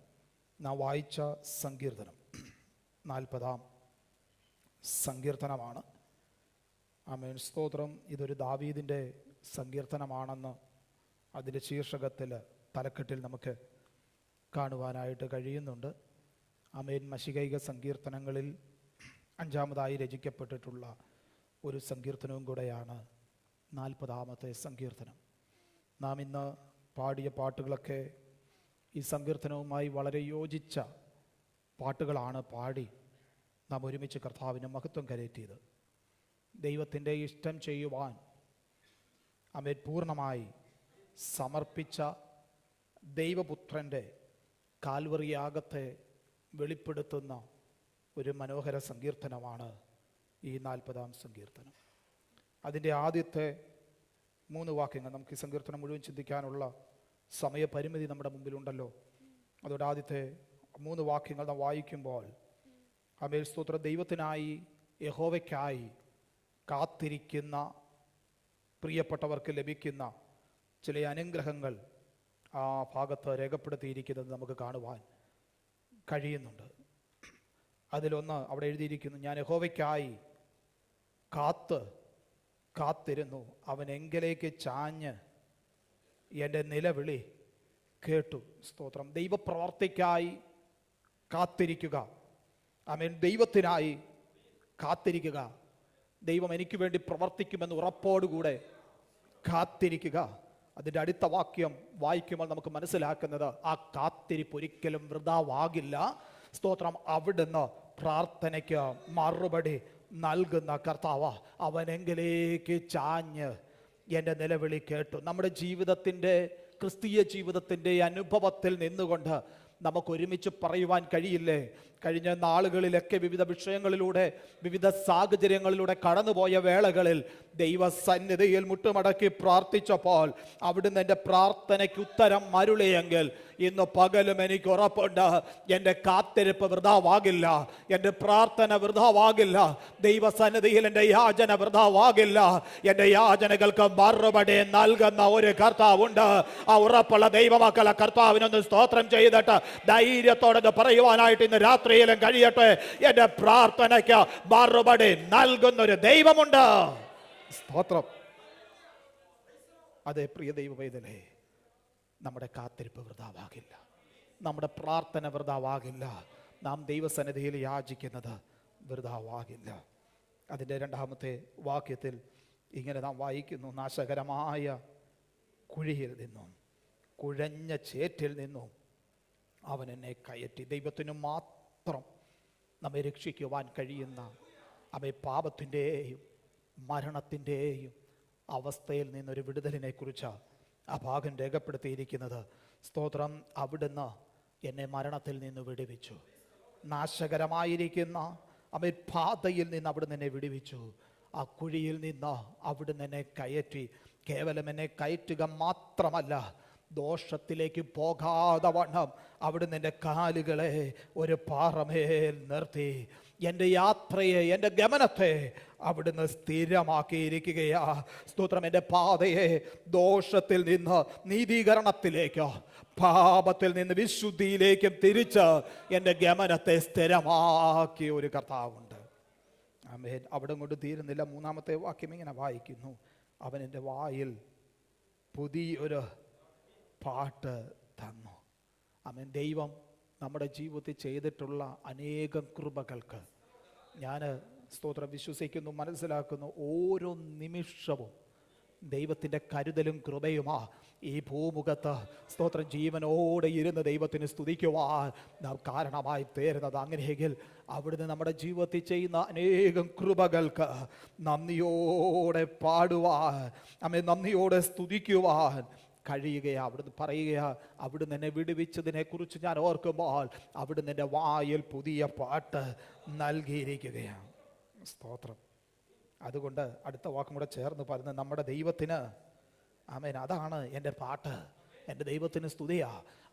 നാം വായിച്ച സങ്കീർത്തനം 40-ാം സങ്കീർത്തനമാണ്. ആമേൻ സ്തോത്രം. ഇതൊരു ദാവീദിൻ്റെ സങ്കീർത്തനമാണെന്ന് അതിൻ്റെ ശീർഷകത്തിൽ, തലക്കെട്ടിൽ നമുക്ക് കാണുവാനായിട്ട് കഴിയുന്നുണ്ട്. ആമേൻ മശികൈക സങ്കീർത്തനങ്ങളിൽ 5-ാമതായി രചിക്കപ്പെട്ടിട്ടുള്ള ഒരു സങ്കീർത്തനവും കൂടെയാണ് 40-ാമത്തെ സങ്കീർത്തനം. നാം ഇന്ന് പാടിയ പാട്ടുകളൊക്കെ ഈ സങ്കീർത്തനവുമായി വളരെ യോജിച്ച പാട്ടുകളാണ് പാടി നാം ഒരുമിച്ച് കർത്താവിന് മഹത്വം കരയറ്റിയത്. ദൈവത്തിൻ്റെ ഇഷ്ടം ചെയ്യുവാൻ ആമേൻ പൂർണ്ണമായി സമർപ്പിച്ച ദൈവപുത്രൻ്റെ കാൽവറി യാഗത്തെ വെളിപ്പെടുത്തുന്ന ഒരു മനോഹര സങ്കീർത്തനമാണ് ഈ 40-ാം സങ്കീർത്തനം. അതിൻ്റെ ആദ്യത്തെ 3 വാക്യങ്ങൾ, നമുക്ക് ഈ സങ്കീർത്തനം മുഴുവൻ ചിന്തിക്കാനുള്ള സമയപരിമിതി നമ്മുടെ മുമ്പിലുണ്ടല്ലോ, അതോടെ ആദ്യത്തെ 3 വാക്യങ്ങൾ നാം വായിക്കുമ്പോൾ ആമേൻ സ്തോത്രം, ദൈവത്തിനായി, യഹോവയ്ക്കായി കാത്തിരിക്കുന്ന പ്രിയപ്പെട്ടവർക്ക് ലഭിക്കുന്ന ചില അനുഗ്രഹങ്ങൾ ആ ഭാഗത്ത് രേഖപ്പെടുത്തിയിരിക്കുന്നത് നമുക്ക് കാണുവാൻ കഴിയുന്നുണ്ട്. അതിലൊന്ന് അവിടെ എഴുതിയിരിക്കുന്നു, ഞാൻ യഹോവയ്ക്കായി കാത്തിരുന്നു, അവൻ എങ്കിലേക്ക് ചാഞ്ഞ് എൻ്റെ നിലവിളി കേട്ടു. സ്തോത്രം. ദൈവപ്രവർത്തിക്കായി കാത്തിരിക്കുക. ആമേൻ. ദൈവത്തിനായി കാത്തിരിക്കുക. ദൈവം എനിക്ക് വേണ്ടി പ്രവർത്തിക്കുമെന്ന് ഉറപ്പോടുകൂടെ കാത്തിരിക്കുക. അതിൻ്റെ അടുത്ത വാക്യം വായിക്കുമ്പോൾ നമുക്ക് മനസ്സിലാക്കുന്നത് ആ കാത്തിരിപ്പ് ഒരിക്കലും വൃഥാവാകില്ല. സ്തോത്രം. അവിടുന്ന് പ്രാർത്ഥനയ്ക്ക് മറുപടി നൽകുന്ന കർത്താവ്. അവനെങ്കിലേക്ക് ചാഞ്ഞ് എൻ്റെ നിലവിളി കേട്ടു. നമ്മുടെ ജീവിതത്തിൻ്റെ, ക്രിസ്തീയ ജീവിതത്തിൻ്റെ അനുഭവത്തിൽ നിന്നുകൊണ്ട് നമുക്ക് ഒരുമിച്ച് പറയുവാൻ കഴിയില്ലേ, കഴിഞ്ഞ നാളുകളിലൊക്കെ വിവിധ വിഷയങ്ങളിലൂടെ, വിവിധ സാഹചര്യങ്ങളിലൂടെ കടന്നുപോയ വേളകളിൽ ദൈവസന്നിധിയിൽ മുട്ടുമടക്കി പ്രാർത്ഥിച്ചപ്പോൾ അവിടുന്ന് എൻ്റെ പ്രാർത്ഥനയ്ക്ക് ഉത്തരം മരുളിയെങ്കിൽ ഇന്ന് പകലും എനിക്ക് ഉറപ്പുണ്ട്, എൻ്റെ കാത്തിരിപ്പ് വൃഥാവാകില്ല, എൻ്റെ പ്രാർത്ഥന വൃഥാവാകില്ല, ദൈവസന്നിധിയിൽ എൻ്റെ യാചന വൃഥാവാകില്ല. എൻ്റെ യാചനകൾക്ക് മറുപടി നൽകുന്ന ഒരു കർത്താവുണ്ട്. ആ ഉറപ്പുള്ള ദൈവമക്കളെ കർത്താവിനൊന്ന് സ്തോത്രം ചെയ്തിട്ട് ധൈര്യത്തോടെ പറയുവാനായിട്ട് ഇന്ന് രാത്രിയിലും കഴിയട്ടെ, എൻ്റെ പ്രാർത്ഥനയ്ക്ക് മറുപടി നൽകുന്നൊരു ദൈവമുണ്ട്. സ്തോത്രം. അതെ പ്രിയ ദൈവവേദനേ, നമ്മുടെ കാത്തിരിപ്പ് വൃഥാവാകില്ല, നമ്മുടെ പ്രാർത്ഥന വൃഥാവാകില്ല, നാം ദൈവസന്നിധിയിൽ യാചിക്കുന്നത് വൃഥാവാകില്ല. അതിൻ്റെ 2-ാമത്തെ വാക്യത്തിൽ ഇങ്ങനെ നാം വായിക്കുന്നു, നാശകരമായ കുഴിയിൽ നിന്നും, കുഴഞ്ഞ ചേറ്റിൽ നിന്നും അവൻ എന്നെ കയറ്റി. ദൈവത്തിന് മാത്രം നമ്മെ രക്ഷിക്കുവാൻ കഴിയുന്ന, അവയെ പാപത്തിൻ്റെയും മരണത്തിൻ്റെയും അവസ്ഥയിൽ നിന്നൊരു വിടുതലിനെ കുറിച്ച് ആ ഭാഗം രേഖപ്പെടുത്തിയിരിക്കുന്നത്. സ്തോത്രം. അവിടുന്ന് എന്നെ മരണത്തിൽ നിന്ന് വിടുവിച്ചു, നാശകരമായിരിക്കുന്ന അവൻ പാതയിൽ നിന്ന് അവിടുന്ന് എന്നെ വിടുവിച്ചു. ആ കുഴിയിൽ നിന്ന് അവിടുന്ന് എന്നെ കയറ്റി. കേവലം എന്നെ കയറ്റുക മാത്രമല്ല, ദോഷത്തിലേക്ക് പോകാതെ വണ്ണം അവിടുന്ന് എൻ്റെ കാലുകളെ ഒരു പാറമേൽ നിർത്തി. എൻ്റെ യാത്രയെ, എൻ്റെ ഗമനത്തെ അവിടുന്ന് സ്ഥിരമാക്കിയിരിക്കുകയാ. സ്തോത്രം. എൻ്റെ പാതയെ ദോഷത്തിൽ നിന്ന് നീതീകരണത്തിലേക്ക്, പാപത്തിൽ നിന്ന് വിശുദ്ധിയിലേക്കും തിരിച്ച് എൻ്റെ ഗമനത്തെ സ്ഥിരമാക്കിയ ഒരു കർത്താവുണ്ട്. ആമേൻ. അവിടെ കൊണ്ട് തീരുന്നില്ല. 3-ാമത്തെ വാക്യം ഇങ്ങനെ വായിക്കുന്നു, അവൻ എൻ്റെ വായിൽ പുതിയൊരു പാട്ട് തന്നു. അവൻ ദൈവം നമ്മുടെ ജീവിതത്തിൽ ചെയ്തിട്ടുള്ള അനേകം കൃപകൾക്ക് ഞാൻ സ്തോത്രം വിശ്വസിക്കുന്നു, മനസ്സിലാക്കുന്നു. ഓരോ നിമിഷവും ദൈവത്തിൻ്റെ കരുതലും കൃപയുമാ ഈ ഭൂമുഖത്ത് സ്തോത്രം ജീവനോടെ ഇരുന്ന് ദൈവത്തിന് സ്തുതിക്കുവാൻ നാം കാരണമായി തീരുന്നത്. അങ്ങനെയെങ്കിൽ അവിടുന്ന് നമ്മുടെ ജീവിതത്തിൽ ചെയ്യുന്ന അനേകം കൃപകൾക്ക് നന്ദിയോടെ പാടുവാൻ, നമ്മെ നന്ദിയോടെ സ്തുതിക്കുവാൻ കഴിയുകയാ. അവിടുന്ന് പറയുകയാ, അവിടുന്ന് എന്നെ വിടുവിച്ചതിനെ കുറിച്ച് ഞാൻ ഓർക്കുമ്പോൾ അവിടുന്ന് എൻ്റെ വായിൽ പുതിയ പാട്ട് നൽകിയിരിക്കുകയാണ്. സ്തോത്രം. അതുകൊണ്ട് അടുത്ത വാക്കും കൂടെ ചേർന്ന് പറഞ്ഞ് നമ്മുടെ ദൈവത്തിന് ആമേൻ, അതാണ് എൻ്റെ പാട്ട്, എൻ്റെ ദൈവത്തിന് സ്തുതിയാ.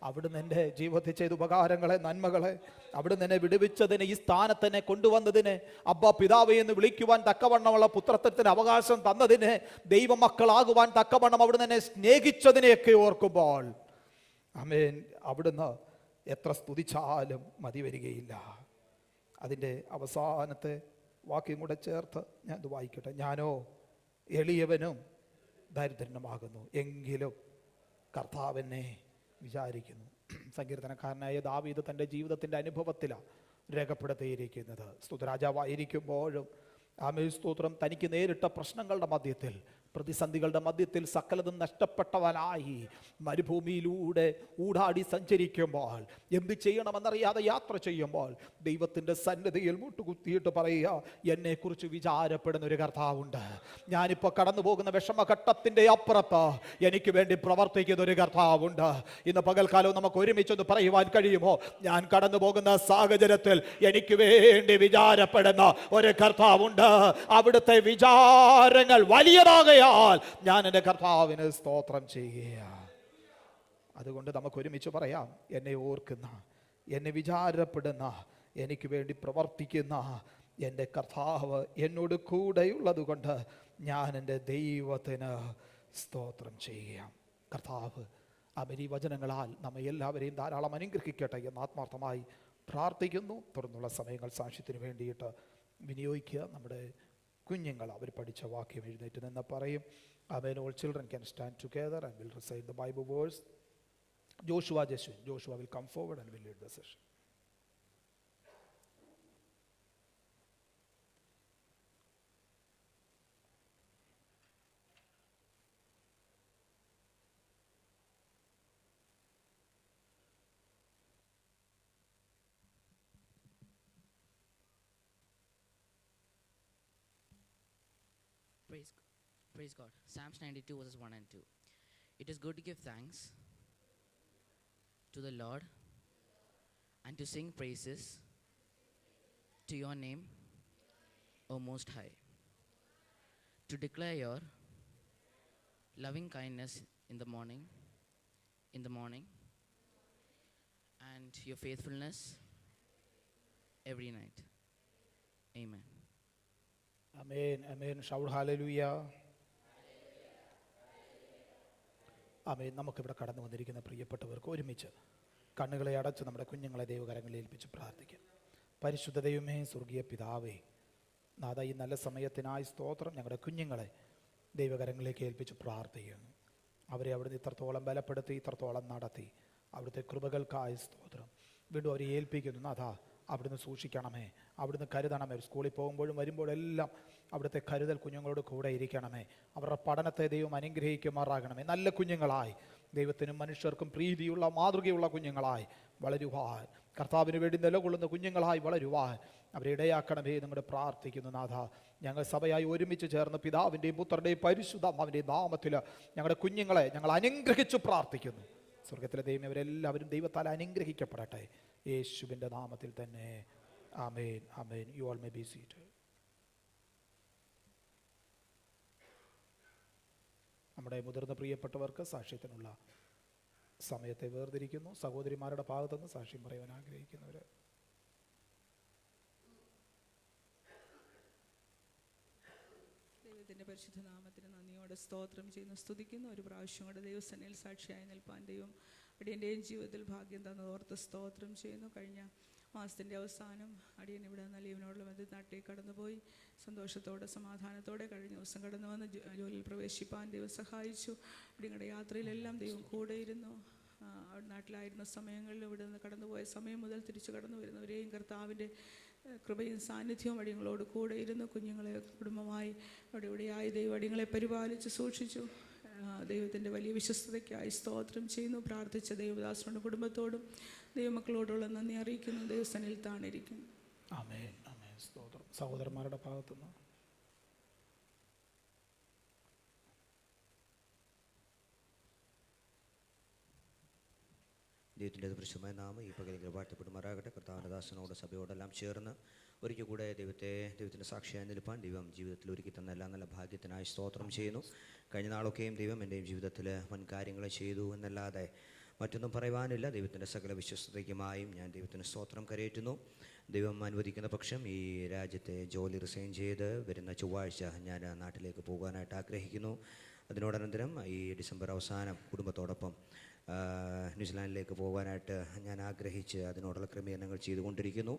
അവിടുന്ന് എൻ്റെ ജീവിതത്തിൽ ചെയ്ത ഉപകാരങ്ങളെ, നന്മകളെ, അവിടുന്ന് എന്നെ വിടുവിച്ചതിന്, ഈ സ്ഥാനത്തെന്നെ കൊണ്ടുവന്നതിന്, അബ്ബാ പിതാവേ എന്ന് വിളിക്കുവാൻ തക്കവണ്ണമുള്ള പുത്രത്വത്തിന് അവകാശം തന്നതിന്, ദൈവമക്കളാകുവാൻ തക്കവണ്ണം അവിടുന്ന് എന്നെ സ്നേഹിച്ചതിനെയൊക്കെ ഓർക്കുമ്പോൾ ആമേൻ, അവിടുന്ന് എത്ര സ്തുതിച്ചാലും മതി വരികയില്ല. അതിൻ്റെ അവസാനത്തെ വാക്യം കൂടെ ചേർത്ത് ഞാൻ ഇത് വായിക്കട്ടെ. ഞാനോ എളിയവനും ദരിദ്രനുമാകുന്നു, എങ്കിലും കർത്താവിനെ വിചാരിക്കുന്നു. സങ്കീർത്തനക്കാരനായ ദാവീദ് തൻ്റെ ജീവിതത്തിൻ്റെ അനുഭവത്തിലാണ് രേഖപ്പെടുത്തിയിരിക്കുന്നത്. സ്തുതരാജാവായിരിക്കുമ്പോഴും ആമേൻ സ്തോത്രം, തനിക്ക് നേരിട്ട പ്രശ്നങ്ങളുടെ മധ്യത്തിൽ, പ്രതിസന്ധികളുടെ മധ്യത്തിൽ സകലതും നഷ്ടപ്പെട്ടവനായി മരുഭൂമിയിലൂടെ ഊടാടി സഞ്ചരിക്കുമ്പോൾ, എന്ത് ചെയ്യണമെന്നറിയാതെ യാത്ര ചെയ്യുമ്പോൾ ദൈവത്തിൻ്റെ സന്നിധിയിൽ മുട്ടുകുത്തിയിട്ട് പറയുക, എന്നെക്കുറിച്ച് വിചാരപ്പെടുന്ന ഒരു കർത്താവുണ്ട്. ഞാനിപ്പോൾ കടന്നു പോകുന്ന വിഷമഘട്ടത്തിൻ്റെ അപ്പുറത്ത് എനിക്ക് വേണ്ടി പ്രവർത്തിക്കുന്ന ഒരു കർത്താവുണ്ട്. ഇന്ന് പകൽക്കാലവും നമുക്ക് ഒരുമിച്ചൊന്ന് പറയുവാൻ കഴിയുമോ? ഞാൻ കടന്നു പോകുന്ന സാഹചര്യത്തിൽ എനിക്ക് വേണ്ടി വിചാരപ്പെടുന്ന ഒരു കർത്താവുണ്ട്. അവിടുത്തെ വിചാരങ്ങൾ വലിയതാകയാൽ ഞാൻ എൻ്റെ കർത്താവിന് സ്തോത്രം ചെയ്യുകയാണ്. അതുകൊണ്ട് നമുക്ക് ഒരുമിച്ച് പറയാം, എന്നെ ഓർക്കുന്ന, എന്നെ വിചാരപ്പെടുന്ന, എനിക്ക് വേണ്ടി പ്രവർത്തിക്കുന്ന എൻ്റെ കർത്താവ് എന്നോട് കൂടെയുള്ളത് കൊണ്ട് ഞാൻ എൻ്റെ ദൈവത്തിന് സ്തോത്രം ചെയ്യുകയാണ്. കർത്താവ് അവരീ വചനങ്ങളാൽ നമ്മെ എല്ലാവരെയും ധാരാളം അനുഗ്രഹിക്കട്ടെ എന്ന് ആത്മാർത്ഥമായി പ്രാർത്ഥിക്കുന്നു. തുടർന്നുള്ള സമയങ്ങൾ സാക്ഷ്യത്തിന് വേണ്ടിയിട്ട് വിനിയോഗിക്കുക. നമ്മുടെ കുഞ്ഞുങ്ങൾ അവർ പഠിച്ച വാക്യം എഴുന്നേറ്റ് നിന്ന് പറയും. Amen. All children can stand together and will recite the Bible verse. Joshua will come forward and will lead the session. Praise God. Psalms 92 verses 1 and 2. It is good to give thanks to the Lord and to sing praises to your name, O Most High. To declare your loving kindness in the morning, and your faithfulness every night. Amen. Amen. Amen. Shout hallelujah. ആമേൻ. നമുക്കിവിടെ കടന്നു വന്നിരിക്കുന്ന പ്രിയപ്പെട്ടവർക്ക് ഒരുമിച്ച് കണ്ണുകളെ അടച്ച് നമ്മുടെ കുഞ്ഞുങ്ങളെ ദൈവകരങ്ങളിൽ ഏൽപ്പിച്ച് പ്രാർത്ഥിക്കാം. പരിശുദ്ധ ദൈവമേ, സ്വർഗീയ പിതാവേ, നാഥ, ഈ നല്ല സമയത്തിനായി സ്തോത്രം. ഞങ്ങളുടെ കുഞ്ഞുങ്ങളെ ദൈവകരങ്ങളിലേക്ക് ഏൽപ്പിച്ച് പ്രാർത്ഥിക്കുന്നു. അവരെ അവിടുന്ന് ഇത്രത്തോളം ബലപ്പെടുത്തി, ഇത്രത്തോളം നടത്തി, അവിടുത്തെ കൃപകൾക്കായി സ്തോത്രം. വീണ്ടും അവരെ ഏൽപ്പിക്കുന്നു. നാഥ, അവിടുന്ന് സൂക്ഷിക്കണമേ, അവിടുന്ന് കരുതണമേ. സ്കൂളിൽ പോകുമ്പോഴും വരുമ്പോഴെല്ലാം അവിടുത്തെ കരുതൽ കുഞ്ഞുങ്ങളോട് കൂടെ ഇരിക്കണമേ. അവരുടെ പഠനത്തെ ദൈവം അനുഗ്രഹിക്കുമാറാകണമേ. നല്ല കുഞ്ഞുങ്ങളായി, ദൈവത്തിനും മനുഷ്യർക്കും പ്രീതിയുള്ള മാതൃകയുള്ള കുഞ്ഞുങ്ങളായി വളരുവാൻ, കർത്താവിന് വേണ്ടി നിലകൊള്ളുന്ന കുഞ്ഞുങ്ങളായി വളരുവാൻ അവരെ ഇടയാക്കണമേ നമ്മുടെ പ്രാർത്ഥിക്കുന്നു. നാഥ, ഞങ്ങൾ സഭയായി ഒരുമിച്ച് ചേർന്ന് പിതാവിൻ്റെയും പുത്രൻ്റെയും പരിശുദ്ധാത്മാവിൻ്റെയും നാമത്തിൽ ഞങ്ങളുടെ കുഞ്ഞുങ്ങളെ ഞങ്ങൾ അനുഗ്രഹിച്ചു പ്രാർത്ഥിക്കുന്നു. സ്വർഗത്തിലെ ദൈവം അവരെല്ലാവരും ദൈവത്താൽ അനുഗ്രഹിക്കപ്പെടട്ടെ, യേശുവിൻ്റെ നാമത്തിൽ തന്നെ. ആമേൻ. ആമേൻ. You all may be seated. നമ്മുടെ മുതിർന്ന പ്രിയപ്പെട്ടവർക്ക് സാക്ഷ്യത്തിനുള്ള സമയത്തെ വേർതിരിക്കുന്നു. സഹോദരിമാരുടെ ഭാഗത്തുനിന്ന് സാക്ഷ്യം പറയുവാൻ ആഗ്രഹിക്കുന്നവർ ദൈവത്തിൻ്റെ പരിശുദ്ധ നാമത്തിന് നന്ദിയോടെ സ്തോത്രം ചെയ്യുന്നു, സ്തുതിക്കുന്നു. ഒരു പ്രാവശ്യം കൂടെ ദൈവസന്നിധിയിൽ സാക്ഷിയായി നിൽപ്പാൻ ദൈവം അടിയൻ്റെയും ജീവിതത്തിൽ ഭാഗ്യം തന്നത് ഓർത്ത് സ്തോത്രം ചെയ്യുന്നു. കഴിഞ്ഞ മാസത്തിൻ്റെ അവസാനം അടിയൻ ഇവിടെ നിന്ന് ലീവിനോടുള്ള ബന്ധത്തിൽ നാട്ടിലേക്ക് കടന്നുപോയി സന്തോഷത്തോടെ സമാധാനത്തോടെ കഴിഞ്ഞ ദിവസം കടന്നു വന്ന് ജോലിയിൽ പ്രവേശിപ്പാൻ ദൈവം സഹായിച്ചു. നിങ്ങളുടെ യാത്രയിലെല്ലാം ദൈവം കൂടെയിരുന്നു. നാട്ടിലായിരുന്ന സമയങ്ങളിൽ ഇവിടെ നിന്ന് കടന്നുപോയ സമയം മുതൽ തിരിച്ചു കടന്നു വരുന്നവരെയും കർത്താവിൻ്റെ കൃപയും സാന്നിധ്യവും അടിയങ്ങളോട് കൂടെ ഇരുന്നു. കുഞ്ഞുങ്ങളെ കുടുംബമായി ഇവിടെയായി ദൈവം അടിയങ്ങളെ പരിപാലിച്ച് സൂക്ഷിച്ചു. ദൈവത്തിൻ്റെ വലിയ വിശ്വസ്തതയ്ക്കായി സ്തോത്രം ചെയ്യുന്നു. പ്രാർത്ഥിച്ച ദൈവദാസനോടും കുടുംബത്തോടും ദൈവമക്കളോടുള്ള നന്ദി അറിയിക്കുന്നു. ദൈവസനിൽ താണിരിക്കും. ആമേൻ, ആമേൻ. സ്തോത്രം. സഹോദരന്മാരുടെ ഭാഗത്തുനിന്ന് ദൈവത്തിൻ്റെ പരിശുദ്ധമായ നാമം ഈ പകലിൽ വാഴ്ത്തപ്പെടുമാറാകട്ടെ. കർത്താവിൻ്റെ ദാസനോട് സഭയോടെല്ലാം ചേർന്ന് ഒരിക്കൽ കൂടെ ദൈവത്തിൻ്റെ സാക്ഷിയായി നിൽപ്പാൻ ദൈവം ജീവിതത്തിൽ ഒരുക്കി തന്ന എല്ലാ നല്ല ഭാഗ്യത്തിനായി സ്തോത്രം ചെയ്യുന്നു. കഴിഞ്ഞ നാളൊക്കെയും ദൈവം എൻ്റെയും ജീവിതത്തിൽ വൻ കാര്യങ്ങൾ ചെയ്തു എന്നല്ലാതെ മറ്റൊന്നും പറയുവാനില്ല. ദൈവത്തിൻ്റെ സകല വിശ്വസ്തതയ്ക്കുമായും ഞാൻ ദൈവത്തിന് സ്തോത്രം കരയേറ്റുന്നു. ദൈവം അനുവദിക്കുന്ന പക്ഷം ഈ രാജ്യത്തെ ജോലി റിസൈൻ ചെയ്ത് വരുന്ന ചൊവ്വാഴ്ച ഞാൻ നാട്ടിലേക്ക് പോകാനായിട്ട് ആഗ്രഹിക്കുന്നു. അതിനോടനന്തരം ഈ ഡിസംബർ അവസാനം കുടുംബത്തോടൊപ്പം ന്യൂസിലാൻഡിലേക്ക് പോകാനായിട്ട് ഞാൻ ആഗ്രഹിച്ച് അതിനോടുള്ള ക്രമീകരണങ്ങൾ ചെയ്തുകൊണ്ടിരിക്കുന്നു.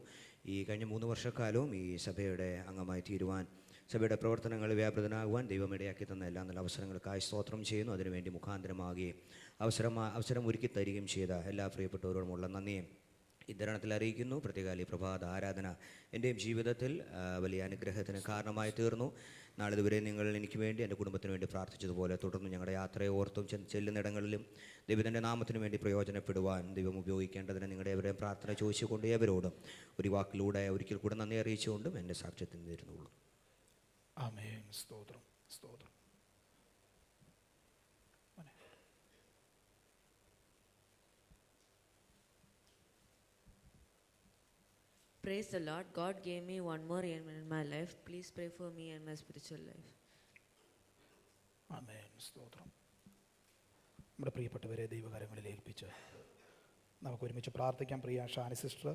ഈ കഴിഞ്ഞ 3 വർഷക്കാലവും ഈ സഭയുടെ അംഗമായി തീരുവാൻ, സഭയുടെ പ്രവർത്തനങ്ങൾ വ്യാപൃതനാകുവാൻ ദൈവം ഇടയാക്കി തന്ന എല്ലാ നല്ല അവസരങ്ങൾക്കായി സ്തോത്രം ചെയ്യുന്നു. അതിനുവേണ്ടി മുഖാന്തരമാകുകയും അവസരം ഒരുക്കി തരികയും ചെയ്ത എല്ലാ പ്രിയപ്പെട്ടവരോടുമുള്ള നന്ദിയും ഇത്തരണത്തിൽ അറിയിക്കുന്നു. പ്രത്യേകാലി പ്രഭാത ആരാധന എൻ്റെയും ജീവിതത്തിൽ വലിയ അനുഗ്രഹത്തിന് കാരണമായി തീർന്നു. നാളിതുവരെ നിങ്ങൾ എനിക്ക് വേണ്ടി, എൻ്റെ കുടുംബത്തിന് വേണ്ടി പ്രാർത്ഥിച്ചതുപോലെ തുടർന്ന് ഞങ്ങളുടെ യാത്രയെ ഓർത്തും ചെല്ലുന്നിടങ്ങളിലും ദൈവത്തിൻ്റെ നാമത്തിന് വേണ്ടി പ്രയോജനപ്പെടുവാൻ ദൈവം ഉപയോഗിക്കേണ്ടതിന് നിങ്ങളുടെ എവരെയും പ്രാർത്ഥന ചോദിച്ചുകൊണ്ട് എവരോടും ഒരു വാക്കിലൂടെ ഒരിക്കൽ കൂടെ നന്ദി അറിയിച്ചുകൊണ്ടും എൻ്റെ സാക്ഷ്യത്തിന് തരുന്നുള്ളൂ. ആമേൻ. സ്തോത്രം, സ്തോത്രം. Praise the Lord. God gave me one more year in my life. Please pray for me and my spiritual life. ആമേൻ. സ്തോത്രം. നമ്മുടെ പ്രിയപ്പെട്ടവരെ ദൈവകരങ്ങളിൽ ഏൽപ്പിച്ച് നമുക്ക് ഒരുമിച്ച് പ്രാർത്ഥിക്കാം. പ്രിയ ഷാനി സിസ്റ്റർ,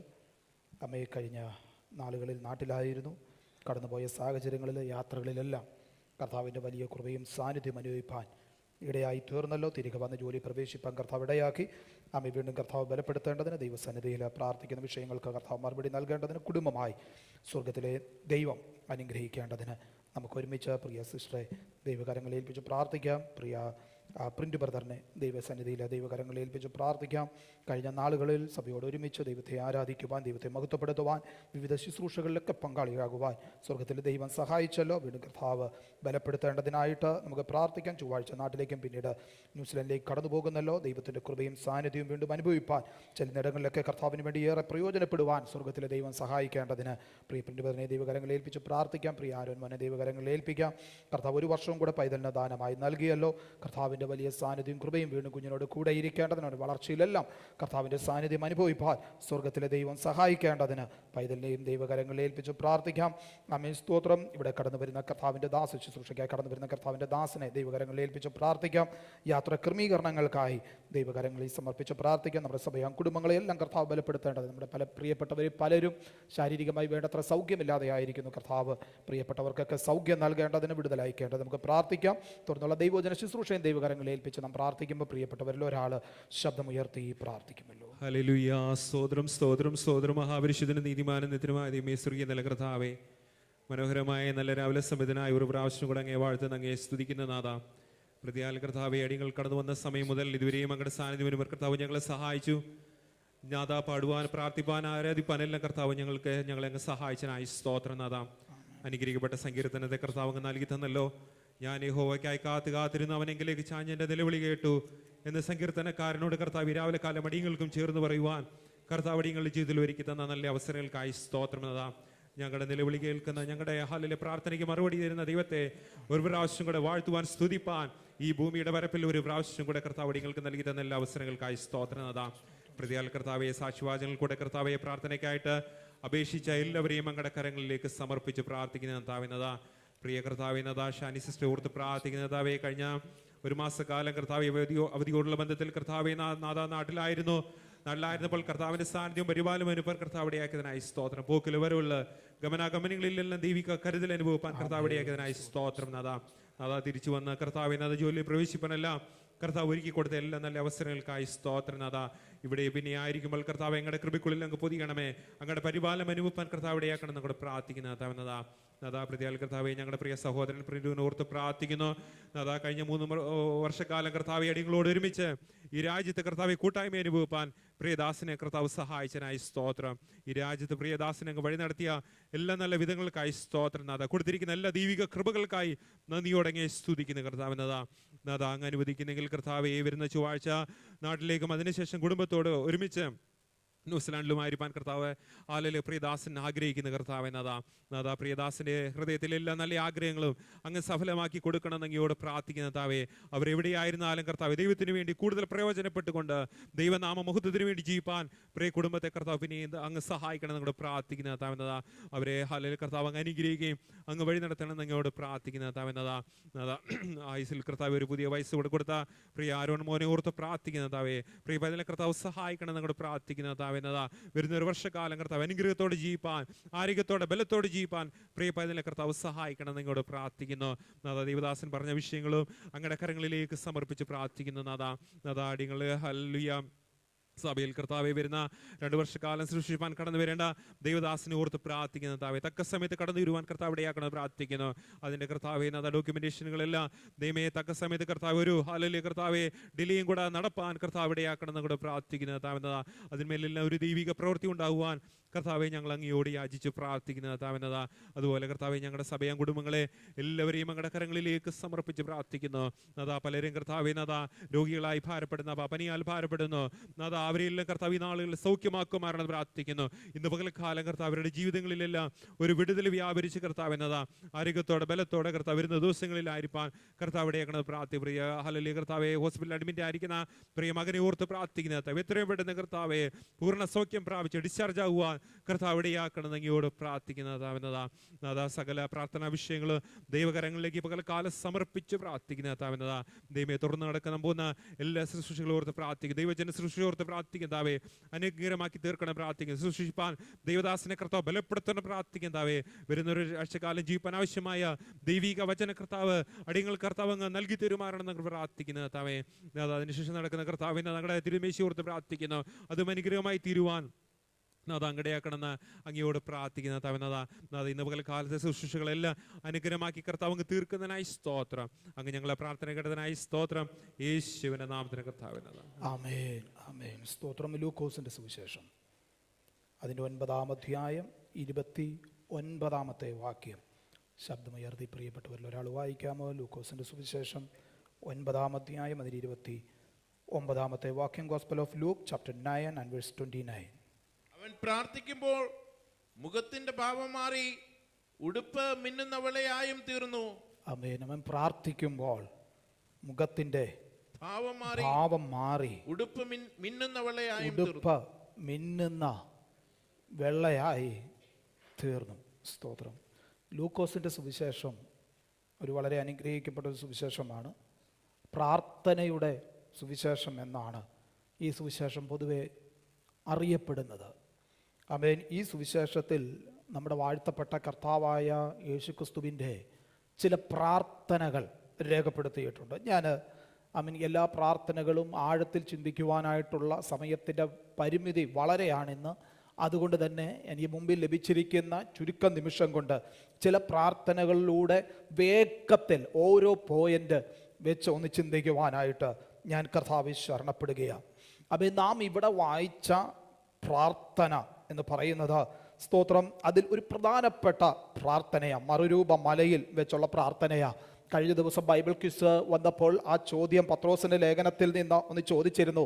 അമ്മയെ കഴിഞ്ഞ നാളുകളിൽ നാട്ടിലായിരുന്നു. കടന്നുപോയ സാഹചര്യങ്ങളിൽ, യാത്രകളിലെല്ലാം കർത്താവിൻ്റെ വലിയ കൃപയും സാന്നിധ്യം അനുഭവിപ്പാൻ ഇടയായി തീർന്നല്ലോ. തിരികെ വന്ന് ജോലി പ്രവേശിപ്പാൻ കർത്താവ് ഇടയാക്കി. അമ്മ വീണ്ടും കർത്താവ് ബലപ്പെടുത്തേണ്ടതിന്, ദൈവസന്നിധിയിൽ പ്രാർത്ഥിക്കുന്ന വിഷയങ്ങൾക്ക് കർത്താവ് മറുപടി നൽകേണ്ടതിന്, കുടുംബമായി സ്വർഗത്തിലെ ദൈവം അനുഗ്രഹിക്കേണ്ടതിന് നമുക്ക് ഒരുമിച്ച് പ്രിയ സിസ്റ്ററെ ദൈവകരങ്ങളിൽ ഏൽപ്പിച്ച് പ്രാർത്ഥിക്കാം. പ്രിയ പ്രിൻ്റ് ബ്രദറിനെ ദൈവസന്നിധിയിൽ ദൈവകരങ്ങളിൽ ഏൽപ്പിച്ച് പ്രാർത്ഥിക്കാം. കഴിഞ്ഞ നാളുകളിൽ സഭയോട് ഒരുമിച്ച് ദൈവത്തെ ആരാധിക്കുവാൻ, ദൈവത്തെ മഹത്വപ്പെടുത്തുവാൻ, വിവിധ ശുശ്രൂഷകളിലൊക്കെ പങ്കാളിയാകുവാൻ സ്വർഗത്തിലെ ദൈവം സഹായിച്ചല്ലോ. വീണ്ടും കർത്താവ് ബലപ്പെടുത്തേണ്ടതിനായിട്ട് നമുക്ക് പ്രാർത്ഥിക്കാം. ചൊവ്വാഴ്ച നാട്ടിലേക്കും പിന്നീട് ന്യൂസിലൻഡിലേക്ക് കടന്നു പോകുന്നല്ലോ. ദൈവത്തിൻ്റെ കൃപയും സാന്നിധ്യവും വീണ്ടും അനുഭവിപ്പാൻ, ചിലയിടങ്ങളിലൊക്കെ കർത്താവിന് വേണ്ടി ഏറെ പ്രയോജനപ്പെടുവാൻ സ്വർഗത്തിലെ ദൈവം സഹായിക്കേണ്ടതിന് പ്രിയ പ്രിൻ്റ് ബ്രദറിനെ ദൈവകരങ്ങളിൽ ഏൽപ്പിച്ച് പ്രാർത്ഥിക്കാം. പ്രിയ ആരോന്മനെ ദൈവകരങ്ങളിൽ ഏൽപ്പിക്കാം. കർത്താവ് 1 വർഷവും കൂടെ പൈതലിന് ദാനമായി നൽകിയല്ലോ. കർത്താവിൻ്റെ വലിയ സാന്നിധ്യം കൃപയും വീണ്ടും കുഞ്ഞിനോട് കൂടെ ഇരിക്കേണ്ടതിനാണ്. വളർച്ചയിലെല്ലാം കർത്താവിൻ്റെ സാന്നിധ്യം അനുഭവിപ്പാൻ സ്വർഗത്തിലെ ദൈവം സഹായിക്കേണ്ടതിന് പൈതലിനെയും ദൈവകരങ്ങളിൽ ഏൽപ്പിച്ച് പ്രാർത്ഥിക്കാം. ആമേൻ. സ്തോത്രം. ഇവിടെ കടന്നു വരുന്ന കർത്താവിൻ്റെ ശുശ്രൂഷയ്ക്കായി കടന്നു വരുന്ന കർത്താവിൻ്റെ ദാസനെ ദൈവകരങ്ങളിൽ ഏൽപ്പിച്ച് പ്രാർത്ഥിക്കാം. യാത്ര ക്രമീകരണങ്ങൾക്കായി ദൈവകരങ്ങളിൽ സമർപ്പിച്ച് പ്രാർത്ഥിക്കാം. നമ്മുടെ സഭയും കുടുംബങ്ങളെയെല്ലാം കർത്താവ് ബലപ്പെടുത്തേണ്ടത്. നമ്മുടെ പല പ്രിയപ്പെട്ടവരിൽ പലരും ശാരീരികമായി വേണ്ടത്ര സൗഖ്യമില്ലാതെയായിരിക്കുന്നു. കർത്താവ് പ്രിയപ്പെട്ടവർക്കൊക്കെ സൗഖ്യം നൽകേണ്ടതിന്, വിടുതലയക്കേണ്ടത് നമുക്ക് പ്രാർത്ഥിക്കാം. തുടർന്നുള്ള ദൈവജന ശുശ്രൂഷയും ദൈവകരങ്ങളിൽ ഏൽപ്പിച്ച് നാം പ്രാർത്ഥിക്കുമ്പോൾ പ്രിയപ്പെട്ടവരിൽ ഒരാൾ ശബ്ദമുയർത്തി പ്രാർത്ഥിക്കുമല്ലോ. ഹല്ലേലൂയ. സ്തോത്രം, സ്തോത്രം, സ്തോത്രം. മഹാപരിശുദ്ധനും നീതിമാനും നിത്യനുമായ ദൈവമേ, സ്വർഗീയ നല്ല കർത്താവേ, മനോഹരമായ നല്ല രാവിലെ സമയത്തിനായി ഒരു പ്രാവശ്യം കൂടെ അങ്ങേ വാഴ്ത്തുന്ന, അങ്ങേ സ്തുതിക്കുന്ന നാഥ. പ്രതിയാൽ കർത്താവെ, അടികൾ കടന്നു വന്ന സമയം മുതൽ ഇതുവരെയും അങ്ങയുടെ സാന്നിധ്യം കർത്താവ് ഞങ്ങളെ സഹായിച്ചു. നാഥ, പാടുവാൻ, പ്രാർത്ഥിപ്പാൻ, ആരാധിപ്പാൻ എല്ലാം കർത്താവ് ഞങ്ങളെ അങ്ങ് സഹായിച്ചനായി സ്തോത്രം നാഥ. അനുഗ്രഹിക്കപ്പെട്ട സങ്കീർത്തനത്തെ കർത്താവ് അങ്ങ് നൽകി തന്നല്ലോ. ഞാൻ യഹോവയ്ക്കായി കാത്തിരുന്നു, അവനെങ്കിലേക്ക് ചാഞ്ഞ് എൻ്റെ നിലവിളി കേട്ടു എന്ന് സങ്കീർത്തനക്കാരനോട് കർത്താവ് രാവിലെ കാലം അടിയങ്ങൾക്കും ചേർന്ന് പറയുവാൻ കർത്താവ് അടിയങ്ങളുടെ ജീവിതത്തിൽ ഒരുക്കി തന്ന നല്ല അവസരങ്ങൾക്കായി സ്തോത്രം നാഥ. ഞങ്ങളുടെ നിലവിളി കേൾക്കുന്ന, ഞങ്ങളുടെ ഹാലിലെ പ്രാർത്ഥനയ്ക്ക് മറുപടി തരുന്ന ദൈവത്തെ ഒരു പ്രാവശ്യം കൂടെ വാഴ്ത്തുവാൻ, സ്തുതിപ്പാൻ ഈ ഭൂമിയുടെ വരപ്പിൽ ഒരു പ്രാവശ്യം കൂടെ കർത്താവ് അടിയങ്ങൾക്ക് നൽകി തന്ന എല്ലാ അവസരങ്ങൾക്കായി സ്തോത്രം നാഥ. പ്രതിയാൽ കർത്താവെ, സാക്ഷിവാചനങ്ങൾ കൂടെ കർത്താവെ പ്രാർത്ഥനയ്ക്കായിട്ട് അപേക്ഷിച്ച എല്ലാവരെയും അങ്ങയുടെ കരങ്ങളിലേക്ക് സമർപ്പിച്ച് പ്രാർത്ഥിക്കുന്ന കർത്താവിനതാ. പ്രിയ കർത്താവിനതാ, ഷാനി സിസ്റ്റർ ഓർത്ത് പ്രാർത്ഥിക്കുന്നതാവേ, കഴിഞ്ഞ 1 മാസക്കാലം കർത്താവ് അവധിയോടുള്ള ബന്ധത്തിൽ കർത്താവെ നാട്ടിലായിരുന്നപ്പോൾ കർത്താവിന്റെ സാന്നിധ്യം പരിപാലനം അനുഭവം കർത്താവിടെയാക്കിയതിനായി സ്തോത്രം. പോക്കിൽ വരവുള്ള ഗമനാഗമനങ്ങളിലെല്ലാം ദൈവിക കരുതൽ അനുഭവപ്പാൻ കർത്താവിടെയാക്കിയതിനായി സ്തോത്രം നാഥ. നാഥാ തിരിച്ചു വന്ന കർത്താവിനത് ജോലിയിൽ പ്രവേശിപ്പാനെല്ലാം കർത്താവ് ഒരുക്കി കൊടുത്ത എല്ലാ നല്ല അവസരങ്ങൾക്കായി സ്തോത്രം. നാഥാ ഇവിടെ പിന്നെ ആയിരിക്കുമ്പോൾ കർത്താവ് ഞങ്ങളുടെ കൃപയ്ക്കുള്ളിൽ അങ്ങ് പൊതിയണമേ, അങ്ങയുടെ പരിപാലനം അനുഭവപ്പാൻ കർത്താവ് ഇടയാക്കണം എന്നങ്ങോട്ട് പ്രാർത്ഥിക്കുന്ന നാഥാ. നാഥാ പ്രതിയാൽ കർത്താവെ ഞങ്ങളുടെ പ്രിയ സഹോദരൻ പ്രിയുവിനെ ഓർത്ത് പ്രാർത്ഥിക്കുന്നു. നാഥാ കഴിഞ്ഞ 3 വർഷക്കാലം കർത്താവെ അടികളോട് ഒരുമിച്ച് ഈ രാജ്യത്തെ കർത്താവെ കൂട്ടായ്മ അനുഭവപ്പാൻ പ്രിയദാസിനെ കർത്താവ് സഹായിച്ചനായി സ്തോത്രം. ഈ രാജ്യത്ത് പ്രിയദാസിനെ അങ്ങ് വഴി നടത്തിയ എല്ലാ നല്ല വിധങ്ങൾക്കായി സ്തോത്രം. നാഥാ കൊടുത്തിരിക്കുന്ന എല്ലാ ദൈവിക കൃപകൾക്കായി നന്ദിയോടങ്ങി സ്തുതിക്കുന്ന കർത്താവ്. നാഥാ അങ്ങ് അനുവദിക്കുന്നെങ്കിൽ കർത്താവെ വരുന്ന ചൊവ്വാഴ്ച നാട്ടിലേക്കും അതിനുശേഷം കുടുംബത്തോട് ഒരുമിച്ച് ന്യൂസിലാൻഡിലുമായിരിക്കാൻ കർത്താവ് ആലയിലെ പ്രിയദാസൻ ആഗ്രഹിക്കുന്ന കർത്താവ്. നാഥാ പ്രിയദാസിന്റെ ഹൃദയത്തിലെ എല്ലാ നല്ല ആഗ്രഹങ്ങളും അങ്ങ് സഫലമാക്കി കൊടുക്കണം അങ്ങയോട് പ്രാർത്ഥിക്കുന്ന കർത്താവേ. അവരെവിടെയായിരുന്നാലും കർത്താവ് ദൈവത്തിന് വേണ്ടി കൂടുതൽ പ്രയോജനപ്പെട്ടുകൊണ്ട് ദൈവനാമ മഹത്വത്തിന് വേണ്ടി ജീവിപ്പാൻ പ്രിയ കുടുംബത്തെ കർത്താവ് പിന്നെ അങ്ങ് സഹായിക്കണം എന്നോട് പ്രാർത്ഥിക്കുന്ന കർത്താവ്. അവരെ ഹാലയിൽ കർത്താവ് അങ്ങ് അനുഗ്രഹിക്കുകയും അങ്ങ് വഴി നടത്തണം എന്നോട് പ്രാർത്ഥിക്കുന്ന കർത്താവ്. നാഥാ ആയുസിൽ കർത്താവ് ഒരു പുതിയ വയസ്സ് കൊടുത്ത പ്രിയ ആരോൺ മോനെ ഓർത്ത് പ്രാർത്ഥിക്കുന്ന കർത്താവേ. പ്രിയ പതിനെ കർത്താവ് സഹായിക്കണം എന്നോട് പ്രാർത്ഥിക്കുന്ന കർത്താവ്. വരുന്ന ഒരു വർഷക്കാലം കർത്താവ് അനുഗ്രഹത്തോടെ ജീവിപ്പാൻ, ആരോഗ്യത്തോടെ ബലത്തോടെ ജീവിപ്പാൻ പ്രിയ പതിനെ കർത്താവ് സഹായിക്കണം എന്നോട് പ്രാർത്ഥിക്കുന്നു. നാഥാ ദേവദാസൻ പറഞ്ഞ വിഷയങ്ങളും അങ്ങയുടെ കരങ്ങളിലേക്ക് സമർപ്പിച്ച് പ്രാർത്ഥിക്കുന്നു. നാഥാ അടികള് ഹല്ലേലൂയ. സഭയിൽ കർത്താവെ വരുന്ന 2 വർഷക്കാലം സൃഷ്ടിപ്പാൻ കടന്നു വരേണ്ട ദൈവദാസിനെ ഓർത്ത് പ്രാർത്ഥിക്കുന്ന കർത്താവെ. തക്ക സമയത്ത് കടന്നു വരുവാൻ കർത്താവ് ഇടയാക്കണം പ്രാർത്ഥിക്കുന്നു. അതിൻ്റെ കർത്താവെ ഡോക്യുമെന്റേഷനുകളെല്ലാം ദൈവമേ തക്ക സമയത്ത് കർത്താവ് ഒരു ഹാലയിലെ കർത്താവെ ഡിലേയും കൂടെ നടപ്പാൻ കർത്താവ് ഇടയാക്കണം എന്ന് കൂടെ പ്രാർത്ഥിക്കുന്ന കർത്താവ്. അതിന്മേലെല്ലാം ഒരു ദൈവിക പ്രവൃത്തി ഉണ്ടാകുവാൻ കർത്താവെ ഞങ്ങൾ അങ്ങയോട് യാചിച്ച് പ്രാർത്ഥിക്കുന്ന കർത്താവ്. അതുപോലെ കർത്താവെ ഞങ്ങളുടെ സഭയും കുടുംബങ്ങളെ എല്ലാവരെയും അങ്ങയുടെ കരങ്ങളിലേക്ക് സമർപ്പിച്ച് പ്രാർത്ഥിക്കുന്നു. പലരും കർത്താവെ രോഗികളായി ഭാരപ്പെടുന്ന പനിയാൽ ഭാരപ്പെടുന്നു. അവരെല്ലാം കർത്താവ് ഈ നാളുകളിൽ സൗഖ്യമാക്കുമാറാണ് പ്രാർത്ഥിക്കുന്നു. ഇന്ന് പകൽക്കാലം കർത്താവ് അവരുടെ ജീവിതങ്ങളിലെല്ലാം ഒരു വിടുതൽ വ്യാപരിച്ച് കർത്താവ് ആരോഗ്യത്തോടെ ബലത്തോടെ കർത്താവ് വരുന്ന ദിവസങ്ങളിലായിരിക്കാൻ കർത്താവ് ഇടയാക്കണത് പ്രാർത്ഥി. പ്രിയ ഹല്ലേലൂയ കർത്താവെ ഹോസ്പിറ്റലിൽ അഡ്മിറ്റ് ആയിരിക്കുന്ന പ്രിയ മകനെ ഓർത്ത് പ്രാർത്ഥിക്കുന്ന കർത്താവ് എത്രയും പെട്ടെന്ന് കർത്താവെ പൂർണ്ണ സൗഖ്യം പ്രാപിച്ച് ഡിസ്ചാർജ് ആകുവാൻ കർത്താവ് ഇടയാക്കണം അങ്ങയോട് പ്രാർത്ഥിക്കുന്നതാ. സകല പ്രാർത്ഥനാ വിഷയങ്ങൾ ദൈവകരങ്ങളിലേക്ക് പകൽക്കാലം സമർപ്പിച്ച് പ്രാർത്ഥിക്കുന്നതാ. ദൈവമേ തുറന്നു നടക്കുന്ന പോകുന്ന എല്ലാ ശുശ്രൂഷകളും ഓർത്ത് പ്രാർത്ഥിക്കും. ദൈവജന ശുശ്രൂഷ ഓർത്ത് പ്രാർത്ഥിക്കുന്നതാവേ. അനുഗ്രഹമാക്കി തീർക്കണം പ്രാർത്ഥിക്കുന്നു. ശുശ്രൂഷിപ്പാൻ ദൈവദാസനെ കർത്താവ് ബലപ്പെടുത്തണം പ്രാർത്ഥിക്കുന്നതാവേ. വരുന്നൊരു ആഴ്ചക്കാലം ജീവിപ്പാൻ ആവശ്യമായ ദൈവിക വചന കർത്താവ് അടിയങ്ങൾ കർത്താവ് അങ്ങ് നൽകി തരുമാറാണെന്ന് പ്രാർത്ഥിക്കുന്ന കർത്താവേ. അതിനുശേഷം നടക്കുന്ന കർത്താവിനെ ഞങ്ങളുടെ തിരുമേശി ഓർത്ത് പ്രാർത്ഥിക്കുന്നു. അതും അനുഗ്രഹമായി തീരുവാൻ അങ്ങടയാക്കണമെന്ന് അങ്ങയോട് പ്രാർത്ഥിക്കുന്ന കർത്താവ്. ഇന്ന് പകൽക്കാലത്തെ ശുശ്രൂഷകളെല്ലാം അനുഗ്രഹമാക്കി കർത്താവ് അങ്ങ് തീർക്കുന്നതിനായി സ്തോത്രം. അങ്ങ് ഞങ്ങളെ പ്രാർത്ഥന കേട്ടതിനായി സ്തോത്രം. യേശുവിന്റെ നാമത്തിന് കർത്താവിന് ആമേൻ ആമേൻ. സ്തോത്രം. ലൂക്കോസിന്റെ സുവിശേഷം അതിൻ്റെ 9-ാം അധ്യായം 29-ാമത്തെ വാക്യം ശബ്ദമുയർത്തി പ്രിയപ്പെട്ടവരിൽ ഒരാൾ വായിക്കാമോ? ലൂക്കോസിന്റെ സുവിശേഷം 9-ാം അധ്യായം അതിൽ 29-ാമത്തെ വാക്യം. Gospel of Luke chapter 9 and verse 29. അവൻ പ്രാർത്ഥിക്കുമ്പോൾ മുഖത്തിന്റെ ഭാവം മാറി ഉടുപ്പ് മിന്നുന്നവളെയായും തീർന്നു. ആമേൻ. അവൻ പ്രാർത്ഥിക്കുമ്പോൾ മുഖത്തിന്റെ ഭാവം മാറി ഉടുപ്പ് മിന്നുന്നവളെയായും ഉടുപ്പ് മിന്നുന്ന വെള്ളയായി തീർന്നു. സ്തോത്രം. ലൂക്കോസിന്റെ സുവിശേഷം ഒരു വളരെ അനുഗ്രഹിക്കപ്പെട്ട ഒരു സുവിശേഷമാണ്. പ്രാർത്ഥനയുടെ സുവിശേഷം എന്നാണ് ഈ സുവിശേഷം പൊതുവെ അറിയപ്പെടുന്നത്. ആമേൻ. ഈ സുവിശേഷത്തിൽ നമ്മുടെ വാഴ്ത്തപ്പെട്ട കർത്താവായ യേശുക്രിസ്തുവിൻ്റെ ചില പ്രാർത്ഥനകൾ രേഖപ്പെടുത്തിയിട്ടുണ്ട്. ഞാൻ എല്ലാ പ്രാർത്ഥനകളും ആഴത്തിൽ ചിന്തിക്കുവാനായിട്ടുള്ള സമയത്തിൻ്റെ പരിമിതി വളരെയാണിന്ന്. അതുകൊണ്ട് തന്നെ എനിക്ക് മുമ്പിൽ ലഭിച്ചിരിക്കുന്ന ചുരുക്കം നിമിഷം കൊണ്ട് ചില പ്രാർത്ഥനകളിലൂടെ വേഗത്തിൽ ഓരോ പോയിന്റ് വെച്ച് ഒന്ന് ചിന്തിക്കുവാനായിട്ട് ഞാൻ കർത്താവിൽ ശരണപ്പെടുകയാണ്. അപ്പോൾ നാം ഇവിടെ വായിച്ച പ്രാർത്ഥന എന്ന് പറയുന്നത് സ്തോത്രം അതിൽ ഒരു പ്രധാനപ്പെട്ട പ്രാർത്ഥനയാണ്. മറുരൂപ മലയിൽ വെച്ചുള്ള പ്രാർത്ഥനയാണ്. കഴിഞ്ഞ ദിവസം ബൈബിൾ ക്വിസ് വന്നപ്പോൾ ആ ചോദ്യം പത്രോസിൻ്റെ ലേഖനത്തിൽ നിന്ന് ഒന്ന് ചോദിച്ചിരുന്നു.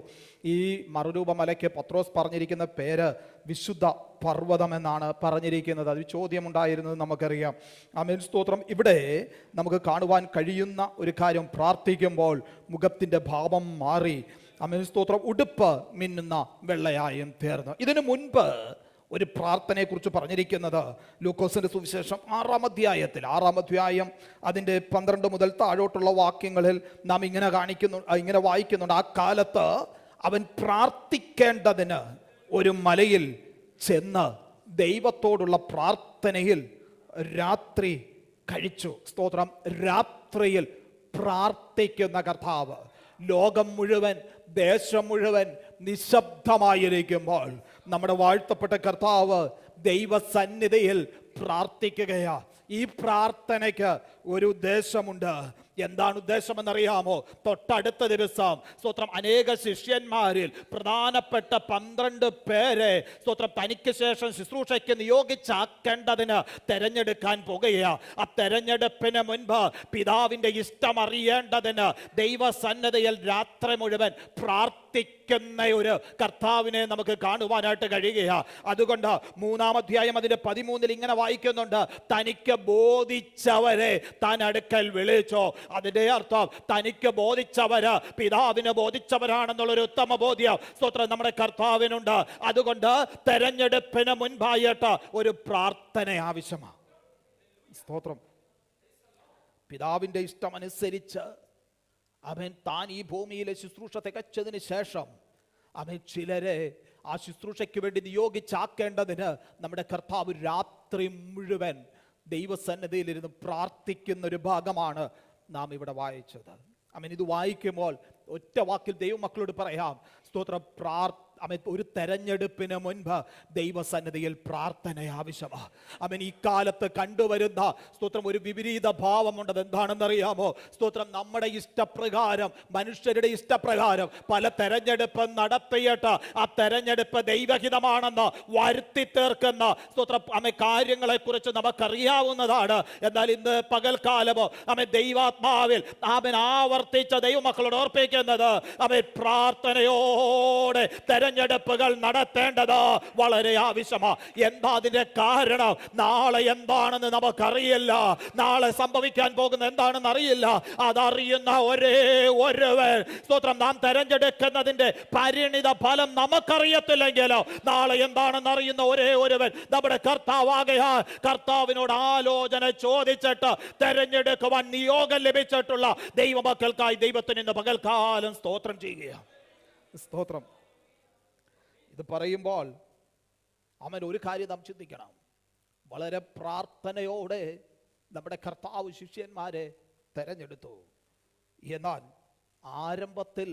ഈ മറുരൂപ മലയ്ക്ക് പത്രോസ് പറഞ്ഞിരിക്കുന്ന പേര് വിശുദ്ധ പർവ്വതം എന്നാണ് പറഞ്ഞിരിക്കുന്നത്. അത് ചോദ്യമുണ്ടായിരുന്നത് നമുക്കറിയാം. ആമേൻ. സ്തോത്രം. ഇവിടെ നമുക്ക് കാണുവാൻ കഴിയുന്ന ഒരു കാര്യം, പ്രാർത്ഥിക്കുമ്പോൾ മുഖത്തിൻ്റെ ഭാവം മാറി ആമേൻ. സ്തോത്രം ഉടുപ്പ് മിന്നുന്ന വെള്ളയായും തീർന്നു. ഇതിനു മുൻപ് ഒരു പ്രാർത്ഥനയെക്കുറിച്ച് പറഞ്ഞിരിക്കുന്നത് ലൂക്കോസിന്റെ സുവിശേഷം 6-ാം അധ്യായം അതിൻ്റെ 12 മുതൽ താഴോട്ടുള്ള വാക്യങ്ങളിൽ നാം ഇങ്ങനെ വായിക്കുന്നുണ്ട്. ആ കാലത്ത് അവൻ പ്രാർത്ഥിക്കേണ്ടതിന് ഒരു മലയിൽ ചെന്ന് ദൈവത്തോടുള്ള പ്രാർത്ഥനയിൽ രാത്രി കഴിച്ചു. സ്തോത്രം. രാത്രി രാത്രിയിൽ പ്രാർത്ഥിക്കുന്ന കർത്താവ്. ലോകം മുഴുവൻ, ദേശം മുഴുവൻ നിശബ്ദമായിരിക്കുമ്പോൾ നമ്മുടെ വാഴ്ത്തപ്പെട്ട കർത്താവ് ദൈവസന്നിധിയിൽ പ്രാർത്ഥിക്കുകയാ. ഈ പ്രാർത്ഥനയ്ക്ക് ഒരു ഉദ്ദേശമുണ്ട്. എന്താണ് ഉദ്ദേശമെന്നറിയാമോ? തൊട്ടടുത്ത ദിവസം സ്തോത്രം അനേക ശിഷ്യന്മാരിൽ പ്രധാനപ്പെട്ട 12 പേരെ സ്തോത്രം തനിക്ക് ശേഷം ശുശ്രൂഷയ്ക്ക് നിയോഗിച്ചാക്കേണ്ടതിന് തെരഞ്ഞെടുക്കാൻ പോകുകയാ. ആ തെരഞ്ഞെടുപ്പിന് മുൻപ് പിതാവിൻ്റെ ഇഷ്ടം അറിയേണ്ടതിന് ദൈവസന്നിധിയിൽ രാത്രി മുഴുവൻ പ്രാർത്ഥിക്കുന്ന ഒരു കർത്താവിനെ നമുക്ക് കാണുവാനായിട്ട് കഴിയുകയാ. അതുകൊണ്ട് 3-ാം അധ്യായം അതിന്റെ 13 ഇങ്ങനെ വായിക്കുന്നുണ്ട്, തനിക്ക് ബോധിച്ചവരെ താൻ അടുക്കൽ വിളിച്ചോ. അതിന്റെ അർത്ഥം തനിക്ക് ബോധിച്ചവര് പിതാവിന് ബോധിച്ചവരാണെന്നുള്ളൊരു ഉത്തമ ബോധ്യം സ്തോത്രം നമ്മുടെ കർത്താവിനുണ്ട്. അതുകൊണ്ട് തെരഞ്ഞെടുപ്പിന് മുൻപായിട്ട് ഒരു പ്രാർത്ഥന ആവശ്യമാണ്. സ്തോത്രം. പിതാവിന്റെ ഇഷ്ടമനുസരിച്ച് അവൻ താൻ ഈ ഭൂമിയിലെ ശുശ്രൂഷ തികച്ചതിന് ശേഷം അവൻ ചിലരെ ആ ശുശ്രൂഷയ്ക്ക് വേണ്ടി നിയോഗിച്ചാക്കേണ്ടതിന് നമ്മുടെ കർത്താവ് രാത്രി മുഴുവൻ ദൈവസന്നിധിയിലിരുന്ന് പ്രാർത്ഥിക്കുന്ന ഒരു ഭാഗമാണ് നാം ഇവിടെ വായിച്ചത്. ഇത് വായിക്കുമ്പോൾ ഒറ്റ വാക്കിൽ ദൈവമക്കളോട് പറയാം, സ്തോത്രം, ഒരു തെരഞ്ഞെടുപ്പിന് മുൻപ് ദൈവസന്നിധിയിൽ പ്രാർത്ഥന ആവശ്യമാണ്. ഈ കാലത്ത് കണ്ടുവരുന്ന സ്തോത്രം ഒരു വിപരീത ഭാവമുണ്ട്. എന്താണെന്നറിയാമോ? സ്തോത്രം, നമ്മുടെ ഇഷ്ടപ്രകാരം, മനുഷ്യരുടെ ഇഷ്ടപ്രകാരം പല തെരഞ്ഞെടുപ്പ് നടത്തിയിട്ട് ആ തെരഞ്ഞെടുപ്പ് ദൈവഹിതമാണെന്ന് വരുത്തി തീർക്കുന്ന സ്തോത്രം കാര്യങ്ങളെ കുറിച്ച് നമുക്കറിയാവുന്നതാണ്. എന്നാൽ ഇന്ന് പകൽക്കാലമോ ദൈവാത്മാവിൽ ആവർത്തിച്ച ദൈവമക്കളോട് ഓർപ്പിക്കുന്നത് പ്രാർത്ഥനയോടെ തെരഞ്ഞെടുപ്പുകൾ നടത്തേണ്ടത് വളരെ ആവശ്യമാണ്. എന്താ അതിന്റെ കാരണം? നാളെ എന്താണെന്ന് നമുക്കറിയില്ല. നാളെ സംഭവിക്കാൻ പോകുന്ന എന്താണെന്ന് അറിയില്ല. അതറിയുന്ന ഒരേ ഒരുവൻ സ്തോത്രം നാം തെരഞ്ഞെടുക്കുന്നതിന്റെ പരിണിത ഫലം നമുക്കറിയത്തില്ലെങ്കിലോ നാളെ എന്താണെന്ന് അറിയുന്ന ഒരേ ഒരുവൻ നമ്മുടെ കർത്താവാകയാൽ കർത്താവിനോട് ആലോചന ചോദിച്ചിട്ട് തെരഞ്ഞെടുക്കുവാൻ നിയോഗം ലഭിച്ചിട്ടുള്ള ദൈവമക്കൾക്കായി ദൈവത്തിന് ഇന്ന് പകൽക്കാലം സ്തോത്രം ചെയ്യുകയാണ്. സ്തോത്രം. ഇത് പറയുമ്പോൾ ഒരു കാര്യം നാം ചിന്തിക്കണം. വളരെ പ്രാർത്ഥനയോടെ നമ്മുടെ കർത്താവ് ശിഷ്യന്മാരെ തെരഞ്ഞെടുത്തു. എന്നാൽ ആരംഭത്തിൽ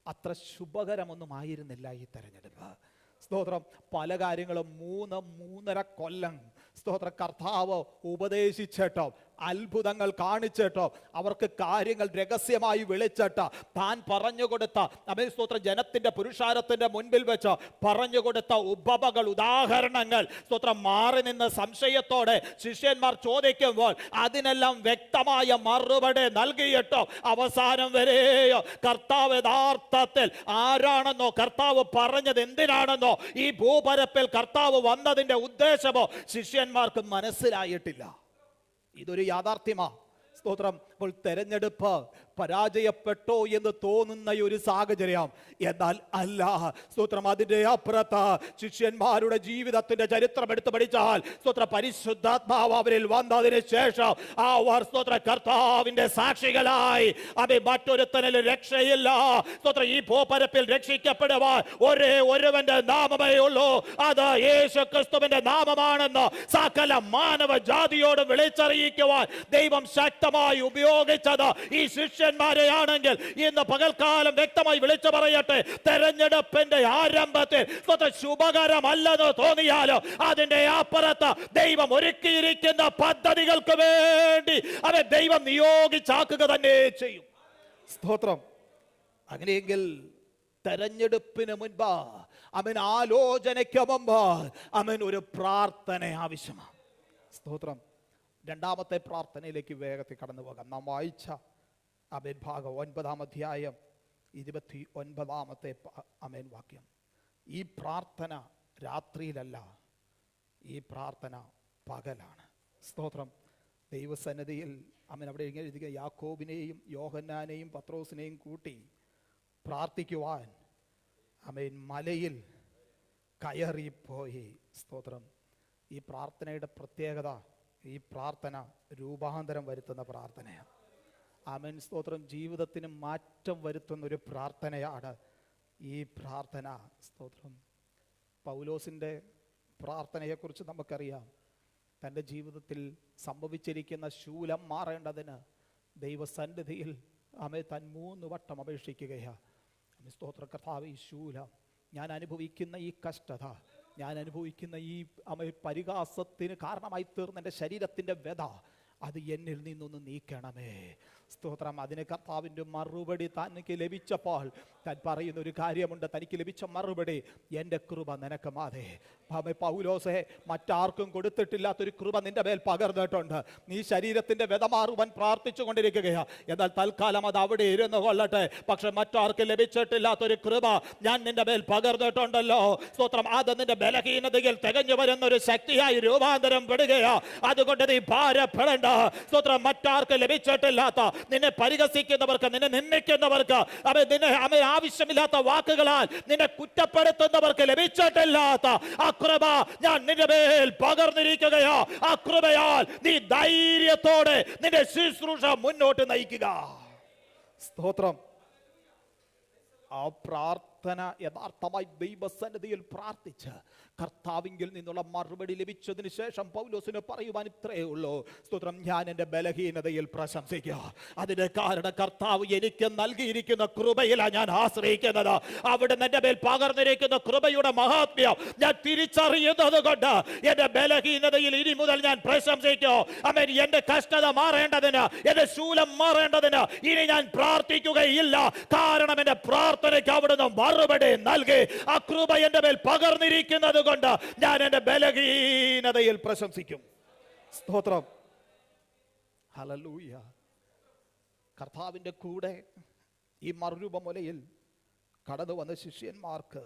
അത്ര ശുഭകരമൊന്നും ആയിരുന്നില്ല ഈ തെരഞ്ഞെടുപ്പ്. സ്തോത്രം. പല കാര്യങ്ങളും 3-3.5 കൊല്ലം സ്തോത്ര കർത്താവ് ഉപദേശിച്ചിട്ടോ അത്ഭുതങ്ങൾ കാണിച്ചിട്ടോ അവർക്ക് കാര്യങ്ങൾ രഹസ്യമായി വിളിച്ചിട്ട് താൻ പറഞ്ഞുകൊടുത്ത സ്തോത്ര ജനത്തിന്റെ പുരുഷാരത്തിന്റെ മുൻപിൽ വെച്ച് പറഞ്ഞുകൊടുത്ത ഉപമകൾ, ഉദാഹരണങ്ങൾ സ്തോത്രം മാറി നിന്ന് സംശയത്തോടെ ശിഷ്യന്മാർ ചോദിക്കുമ്പോൾ അതിനെല്ലാം വ്യക്തമായ മറുപടി നൽകിയിട്ടോ അവസാനം വരെയോ കർത്താവ് യഥാർത്ഥത്തിൽ ആരാണെന്നോ കർത്താവ് പറഞ്ഞത് എന്തിനാണെന്നോ ഈ ഭൂപരപ്പിൽ കർത്താവ് വന്നതിന്റെ ഉദ്ദേശമോ ശിഷ്യന്മാർക്ക് മനസ്സിലായിട്ടില്ല. ഇതൊരു യാഥാർത്ഥ്യമാണ്. സ്തോത്രം. അപ്പോൾ തെരഞ്ഞെടുപ്പ് പരാജയപ്പെട്ടോ എന്ന് തോന്നുന്ന ഒരു സാഹചര്യം, എന്നാൽ അല്ല. സ്തോത്രം. അതിന്റെ അപ്പുറത്ത് ശിഷ്യന്മാരുടെ ജീവിതത്തിന്റെ ചരിത്രം എടുത്തു പഠിച്ചാൽ സ്തോത്ര പരിശുദ്ധാത്മാവ് അവരിൽ വന്നതിന് ശേഷം അവർ സ്തോത്ര കർത്താവിന്റെ സാക്ഷികളായി. മറ്റൊരുത്തനിൽ രക്ഷയില്ല. സ്തോത്ര ഈ ഭൂപരപ്പിൽ രക്ഷിക്കപ്പെടുവാൻ ഒരേ ഒരുവന്റെ നാമമേ ഉള്ളൂ, അത് യേശു ക്രിസ്തുവിന്റെ നാമമാണെന്ന് സകല മാനവ ജാതിയോടും വിളിച്ചറിയിക്കുവാൻ ദൈവം ശക്തമായി ഉപയോഗിച്ചത് ഈ ശിഷ്യന്മാരെയാണെങ്കിൽ ഇന്ന് പകൽക്കാലം വ്യക്തമായി വിളിച്ചു പറയട്ടെ, തെരഞ്ഞെടുപ്പിന്റെ ആരംഭത്തിൽ ശുഭകരമല്ലെന്ന് തോന്നിയാലോ അതിന്റെ അപ്പുറത്ത് ദൈവം ഒരുക്കിയിരിക്കുന്ന പദ്ധതികൾക്ക് വേണ്ടി അവൻ ദൈവം നിയോഗിച്ചാക്കുക തന്നെ ചെയ്യും. സ്തോത്രം. അങ്ങനെയെങ്കിൽ തെരഞ്ഞെടുപ്പിന് മുൻപ് ആലോചനയ്ക്ക് മുമ്പ് ഒരു പ്രാർത്ഥന ആവശ്യമാണ്. സ്തോത്രം. രണ്ടാമത്തെ പ്രാർത്ഥനയിലേക്ക് വേഗത്തിൽ കടന്നു പോകാം. നാം വായിച്ച ഭാഗം 9-ാം അധ്യായം 29-ാമത്തെ വാക്യം. ഈ പ്രാർത്ഥന രാത്രിയിലല്ല, ഈ പ്രാർത്ഥന പകലാണ്. സ്തോത്രം. ദൈവസന്നിധിയിൽ അവിടെ എഴുതുക, യാക്കോബിനെയും യോഹന്നാനെയും പത്രോസിനെയും കൂട്ടി പ്രാർത്ഥിക്കുവാൻ മലയിൽ കയറിപ്പോയി. സ്തോത്രം. ഈ പ്രാർത്ഥനയുടെ പ്രത്യേകത, ഈ പ്രാർത്ഥന രൂപാന്തരം വരുത്തുന്ന പ്രാർത്ഥനയാണ്. സ്തോത്രം. ജീവിതത്തിന് മാറ്റം വരുത്തുന്ന ഒരു പ്രാർത്ഥനയാണ് ഈ പ്രാർത്ഥന. സ്തോത്രം. പൗലോസിൻ്റെ പ്രാർത്ഥനയെക്കുറിച്ച് നമുക്കറിയാം. തൻ്റെ ജീവിതത്തിൽ സംഭവിച്ചിരിക്കുന്ന ശൂലം മാറേണ്ടതിന് ദൈവസന്നിധിയിൽ താൻ 3 വട്ടം അപേക്ഷിക്കുകയാണ്. സ്തോത്ര കർത്താവേ, ഈ ശൂലം, ഞാൻ അനുഭവിക്കുന്ന ഈ കഷ്ടത, ഞാൻ അനുഭവിക്കുന്ന ഈ പരിഹാസത്തിന് കാരണമായി തീർന്ന എൻ്റെ ശരീരത്തിൻ്റെ വ്യത, അത് എന്നിൽ നിന്നൊന്ന് നീക്കണമേ. സ്തോത്രം. അതിന് കർത്താവിൻ്റെ മറുപടി തനിക്ക് ലഭിച്ചപ്പോൾ താൻ പറയുന്ന ഒരു കാര്യമുണ്ട്. തനിക്ക് ലഭിച്ച മറുപടി, എൻ്റെ കൃപ നിനക്ക് മതി. പൗലോസേ, മറ്റാർക്കും കൊടുത്തിട്ടില്ലാത്തൊരു കൃപ നിന്റെ മേൽ പകർന്നിട്ടുണ്ട്. നീ ശരീരത്തിൻ്റെ വ്യത മാറുവാൻ പ്രാർത്ഥിച്ചു കൊണ്ടിരിക്കുകയാണ്. എന്നാൽ തൽക്കാലം അത് അവിടെ ഇരുന്ന് കൊള്ളട്ടെ. പക്ഷെ മറ്റാർക്കും ലഭിച്ചിട്ടില്ലാത്തൊരു കൃപ ഞാൻ നിന്റെ മേൽ പകർന്നിട്ടുണ്ടല്ലോ. സ്തോത്രം. അത് നിന്റെ ബലഹീനതയിൽ തികഞ്ഞു വരുന്ന ഒരു ശക്തിയായി രൂപാന്തരം പെടുകയാ. അതുകൊണ്ട് നീ ഭാരപ്പെടേണ്ട. സ്തോത്രം. മറ്റാർക്ക് ലഭിച്ചിട്ടില്ലാത്ത, നിന്നെ പരിഹസിക്കുന്നവർക്ക്, നിന്നെ നിന്ദിക്കുന്നവർക്ക്, നിന്നെ ആവശ്യമില്ലാത്ത വാക്കുകളാൽ നിന്നെ കുറ്റപ്പെടുത്തുന്നവർക്ക് ലഭിച്ചിട്ടില്ലാത്ത ആ കൃപ ഞാൻ നിന്റെ മേൽ പകർന്നിരിക്കുകയോ. ആ കൃപയാൽ നീ ധൈര്യത്തോടെ നിന്റെ ശുശ്രൂഷ മുന്നോട്ട് നയിക്കുക. സ്തോത്രം. ആ പ്രാർത്ഥന യഥാർത്ഥമായി ദൈവസന്നിധിയിൽ പ്രാർത്ഥിച്ച് കർത്താവിങ്കിൽ നിന്നുള്ള മറുപടി ലഭിച്ചതിന് ശേഷം പൗലോസിന് പറയുവാൻ ഇത്രയേ ഉള്ളൂ. സ്തോത്രം. ഞാൻ എൻ്റെ ബലഹീനതയിൽ പ്രശംസിക്കുക. അതിന് കാരണം കർത്താവ് എനിക്ക് നൽകിയിരിക്കുന്ന കൃപയിലാണ് ഞാൻ ആശ്രയിക്കുന്നത്. അവിടെ എൻ്റെ മേൽ പകർന്നിരിക്കുന്ന കൃപയുടെ മഹാത്മ്യം ഞാൻ തിരിച്ചറിയുന്നത് കൊണ്ട് എൻ്റെ ബലഹീനതയിൽ ഇനി മുതൽ ഞാൻ പ്രശംസിക്കും. ആമേൻ. എൻ്റെ കഷ്ടത മാറേണ്ടതിന്, എൻ്റെ ശൂലം മാറേണ്ടതിന് ഇനി ഞാൻ പ്രാർത്ഥിക്കുകയില്ല. കാരണം എൻ്റെ പ്രാർത്ഥനയ്ക്ക് അവിടുന്ന് മറുപടി നൽകി. ആ കൃപ എൻ്റെ മേൽ പകർന്നിരിക്കുന്നത് കൊണ്ട് ഞാൻ എൻ്റെ ബലഹീനതയിൽ പ്രശംസിക്കും. സ്തോത്രം. ഹല്ലേലൂയ. കർത്താവിൻ്റെ കൂടെ ഈ മറുരൂപമുലയിൽ കടന്നു വന്ന ശിഷ്യന്മാർക്ക്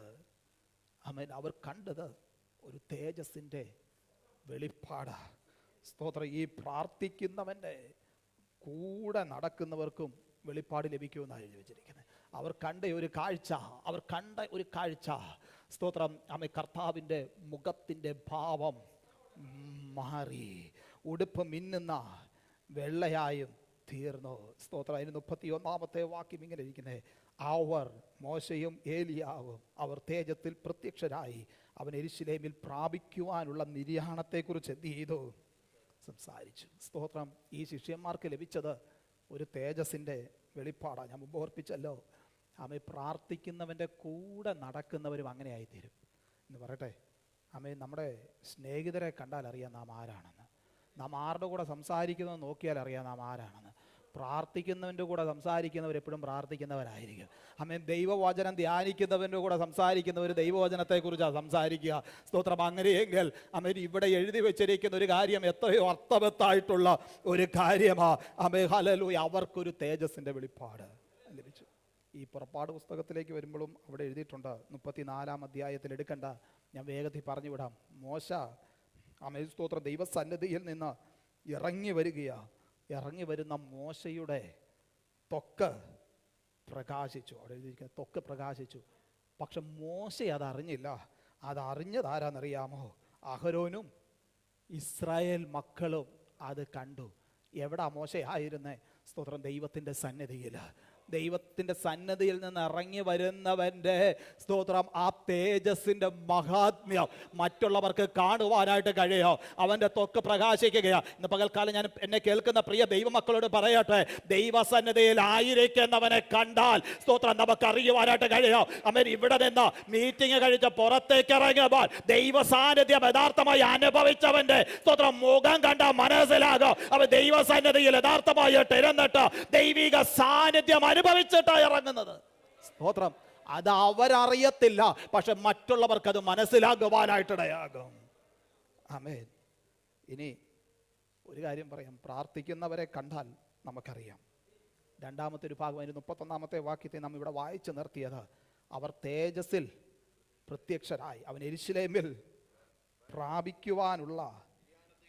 ആമേൻ, അവർ കണ്ടത് ഒരു തേജസ്സിൻ്റെ വെളിപ്പാടാ. സ്തോത്രം. ഈ പ്രാർത്ഥിക്കുന്നവൻ്റെ കൂടെ നടക്കുന്നവർക്കും വെളിപ്പാട് ലഭിക്കുമെന്നാണ് എഴുതി വെച്ചിരിക്കുന്നത്. അവർ കണ്ട ഒരു കാഴ്ച, സ്തോത്രം. ആമേൻ. കർത്താവിൻ്റെ മുഖത്തിൻ്റെ ഭാവം മാറി, ഉടുപ്പ് മിന്നുന്ന വെള്ളയായും തീർന്നു. സ്തോത്രം. അതിന് 31-ാമത്തെ വാക്യം ഇങ്ങനെ ഇരിക്കുന്നത്, അവർ മോശയും ഏലിയാവും അവർ തേജത്തിൽ പ്രത്യക്ഷരായി അവൻ യെരൂശലേമിൽ പ്രാപിക്കുവാനുള്ള നിര്യാണത്തെക്കുറിച്ച് എന്ത് ചെയ്തു? സംസാരിച്ചു. സ്തോത്രം. ഈ ശിഷ്യന്മാർക്ക് ലഭിച്ചത് ഒരു തേജസ്സിൻ്റെ വെളിപ്പാടാണ്. ഞാൻ മുമ്പ് ഓർപ്പിച്ചല്ലോ. ആമേ, പ്രാർത്ഥിക്കുന്നവൻ്റെ കൂടെ നടക്കുന്നവരും അങ്ങനെ ആയിത്തീരും എന്ന് പറയട്ടെ. ആമേ, നമ്മുടെ സ്നേഹിതരെ കണ്ടാൽ അറിയാം നാം ആരാണെന്ന്. നാം ആരുടെ കൂടെ സംസാരിക്കുന്നത് നോക്കിയാൽ അറിയാം നാം ആരാണെന്ന്. പ്രാർത്ഥിക്കുന്നവൻ്റെ കൂടെ സംസാരിക്കുന്നവരെപ്പോഴും പ്രാർത്ഥിക്കുന്നവരായിരിക്കും. ആമേൻ. ദൈവവചനം ധ്യാനിക്കുന്നവൻ്റെ കൂടെ സംസാരിക്കുന്നവർ ദൈവവചനത്തെക്കുറിച്ചാണ് സംസാരിക്കുക. സ്തോത്രം. അങ്ങനെയെങ്കിൽ ആമേൻ, ഇവിടെ എഴുതി വെച്ചിരിക്കുന്ന ഒരു കാര്യം എത്രയോ അർത്ഥവത്തായിട്ടുള്ള ഒരു കാര്യമാണ്. ആമേൻ. ഹല്ലേലൂയ. അവർക്കൊരു തേജസ്സിൻ്റെ വെളിപ്പാട് ലഭിച്ചു. ഈ പുറപ്പാട് പുസ്തകത്തിലേക്ക് വരുമ്പോഴും അവിടെ എഴുതിയിട്ടുണ്ട്. 34-ാം അധ്യായത്തിൽ എടുക്കണ്ട, ഞാൻ വേഗത്തിൽ പറഞ്ഞു വിടാം. മോശ ആമേൻ, സ്തോത്രം, ദൈവസന്നിധിയിൽ നിന്ന് ഇറങ്ങി വരുന്ന മോശയുടെ ത്വക്ക് പ്രകാശിച്ചു. അവിടെ എഴുതിയിരിക്കുന്ന ത്വക്ക് പ്രകാശിച്ചു. പക്ഷെ മോശ അതറിഞ്ഞില്ല. അതറിഞ്ഞത് ആരാന്നറിയാമോ? അഹരോനും ഇസ്രായേൽ മക്കളും അത് കണ്ടു. എവിടാ മോശ ആയിരുന്നേ? സ്തോത്രം. ദൈവത്തിൻ്റെ സന്നിധിയിൽ. ദൈവത്തിൻ്റെ സന്നദ്ധിയിൽ നിന്ന് ഇറങ്ങി വരുന്നവൻ്റെ സ്തോത്രം ആ തേജസ്സിൻ്റെ മഹാത്മ്യം മറ്റുള്ളവർക്ക് കാണുവാനായിട്ട് കഴിയോ? അവൻ്റെ ത്വക്ക് പ്രകാശിക്കുകയാണ്. ഇന്ന് പകൽക്കാലം ഞാൻ എന്നെ കേൾക്കുന്ന പ്രിയ ദൈവമക്കളോട് പറയട്ടെ, ദൈവസന്നിധിയിൽ ആയിരിക്കുന്നവനെ കണ്ടാൽ സ്തോത്രം നമുക്കറിയുവാനായിട്ട് കഴിയോ? അവൻ ഇവിടെ നിന്ന് മീറ്റിംഗ് കഴിച്ച് പുറത്തേക്ക് ഇറങ്ങുമ്പോൾ ദൈവ സാന്നിധ്യം യഥാർത്ഥമായി അനുഭവിച്ചവൻ്റെ സ്തോത്രം മുഖം കണ്ട മനസ്സിലാകും അവൻ ദൈവസന്നിധിയിൽ യഥാർത്ഥമായിട്ട് ഇരുന്നിട്ട് ദൈവിക സാന്നിധ്യം അനുഭവിച്ചിട്ടാണ് ഇറങ്ങുന്നത്. സ്തോത്രം. അത് അവരറിയത്തില്ല, പക്ഷെ മറ്റുള്ളവർക്ക് അത് മനസ്സിലാകുവാനായിട്ടിടയാകും. ആമേൻ. ഇനി ഒരു കാര്യം പറയാം. പ്രാർത്ഥിക്കുന്നവരെ കണ്ടാൽ നമുക്കറിയാം. രണ്ടാമത്തെ ഒരു ഭാഗം, അതിന് 31-ാമത്തെ വാക്യത്തെ നാം ഇവിടെ വായിച്ചു നിർത്തിയത്, അവർ തേജസ്സിൽ പ്രത്യക്ഷരായി അവൻ യെരൂശലേമിൽ പ്രാപിക്കുവാനുള്ള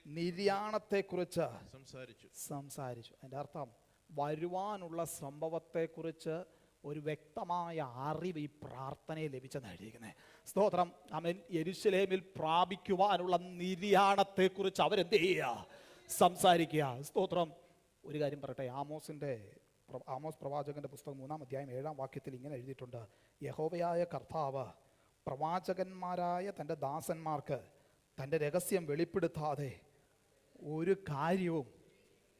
നിര്യാണത്തെക്കുറിച്ച് സംസാരിച്ചു. അതിൻ്റെ അർത്ഥം വരുവാനുള്ള സംഭവത്തെക്കുറിച്ച് ഒരു വ്യക്തമായ അറിവ് ഈ പ്രാർത്ഥനയിൽ ലഭിച്ചെന്ന് എഴുതിയിരിക്കുന്നത്. സ്തോത്രം. അവൻ യെരൂശലേമിൽ പ്രാപിക്കുവാനുള്ള നിര്യാണത്തെക്കുറിച്ച് അവരെന്ത് ചെയ്യുക? സംസാരിക്കുക. സ്തോത്രം. ഒരു കാര്യം പറയട്ടെ. ആമോസ് പ്രവാചകന്റെ പുസ്തകം 3-ാം അധ്യായം 7-ാം വാക്യത്തിൽ ഇങ്ങനെ എഴുതിയിട്ടുണ്ട്, യഹോവയായ കർത്താവ് പ്രവാചകന്മാരായ തൻ്റെ ദാസന്മാർക്ക് തൻ്റെ രഹസ്യം വെളിപ്പെടുത്താതെ ഒരു കാര്യവും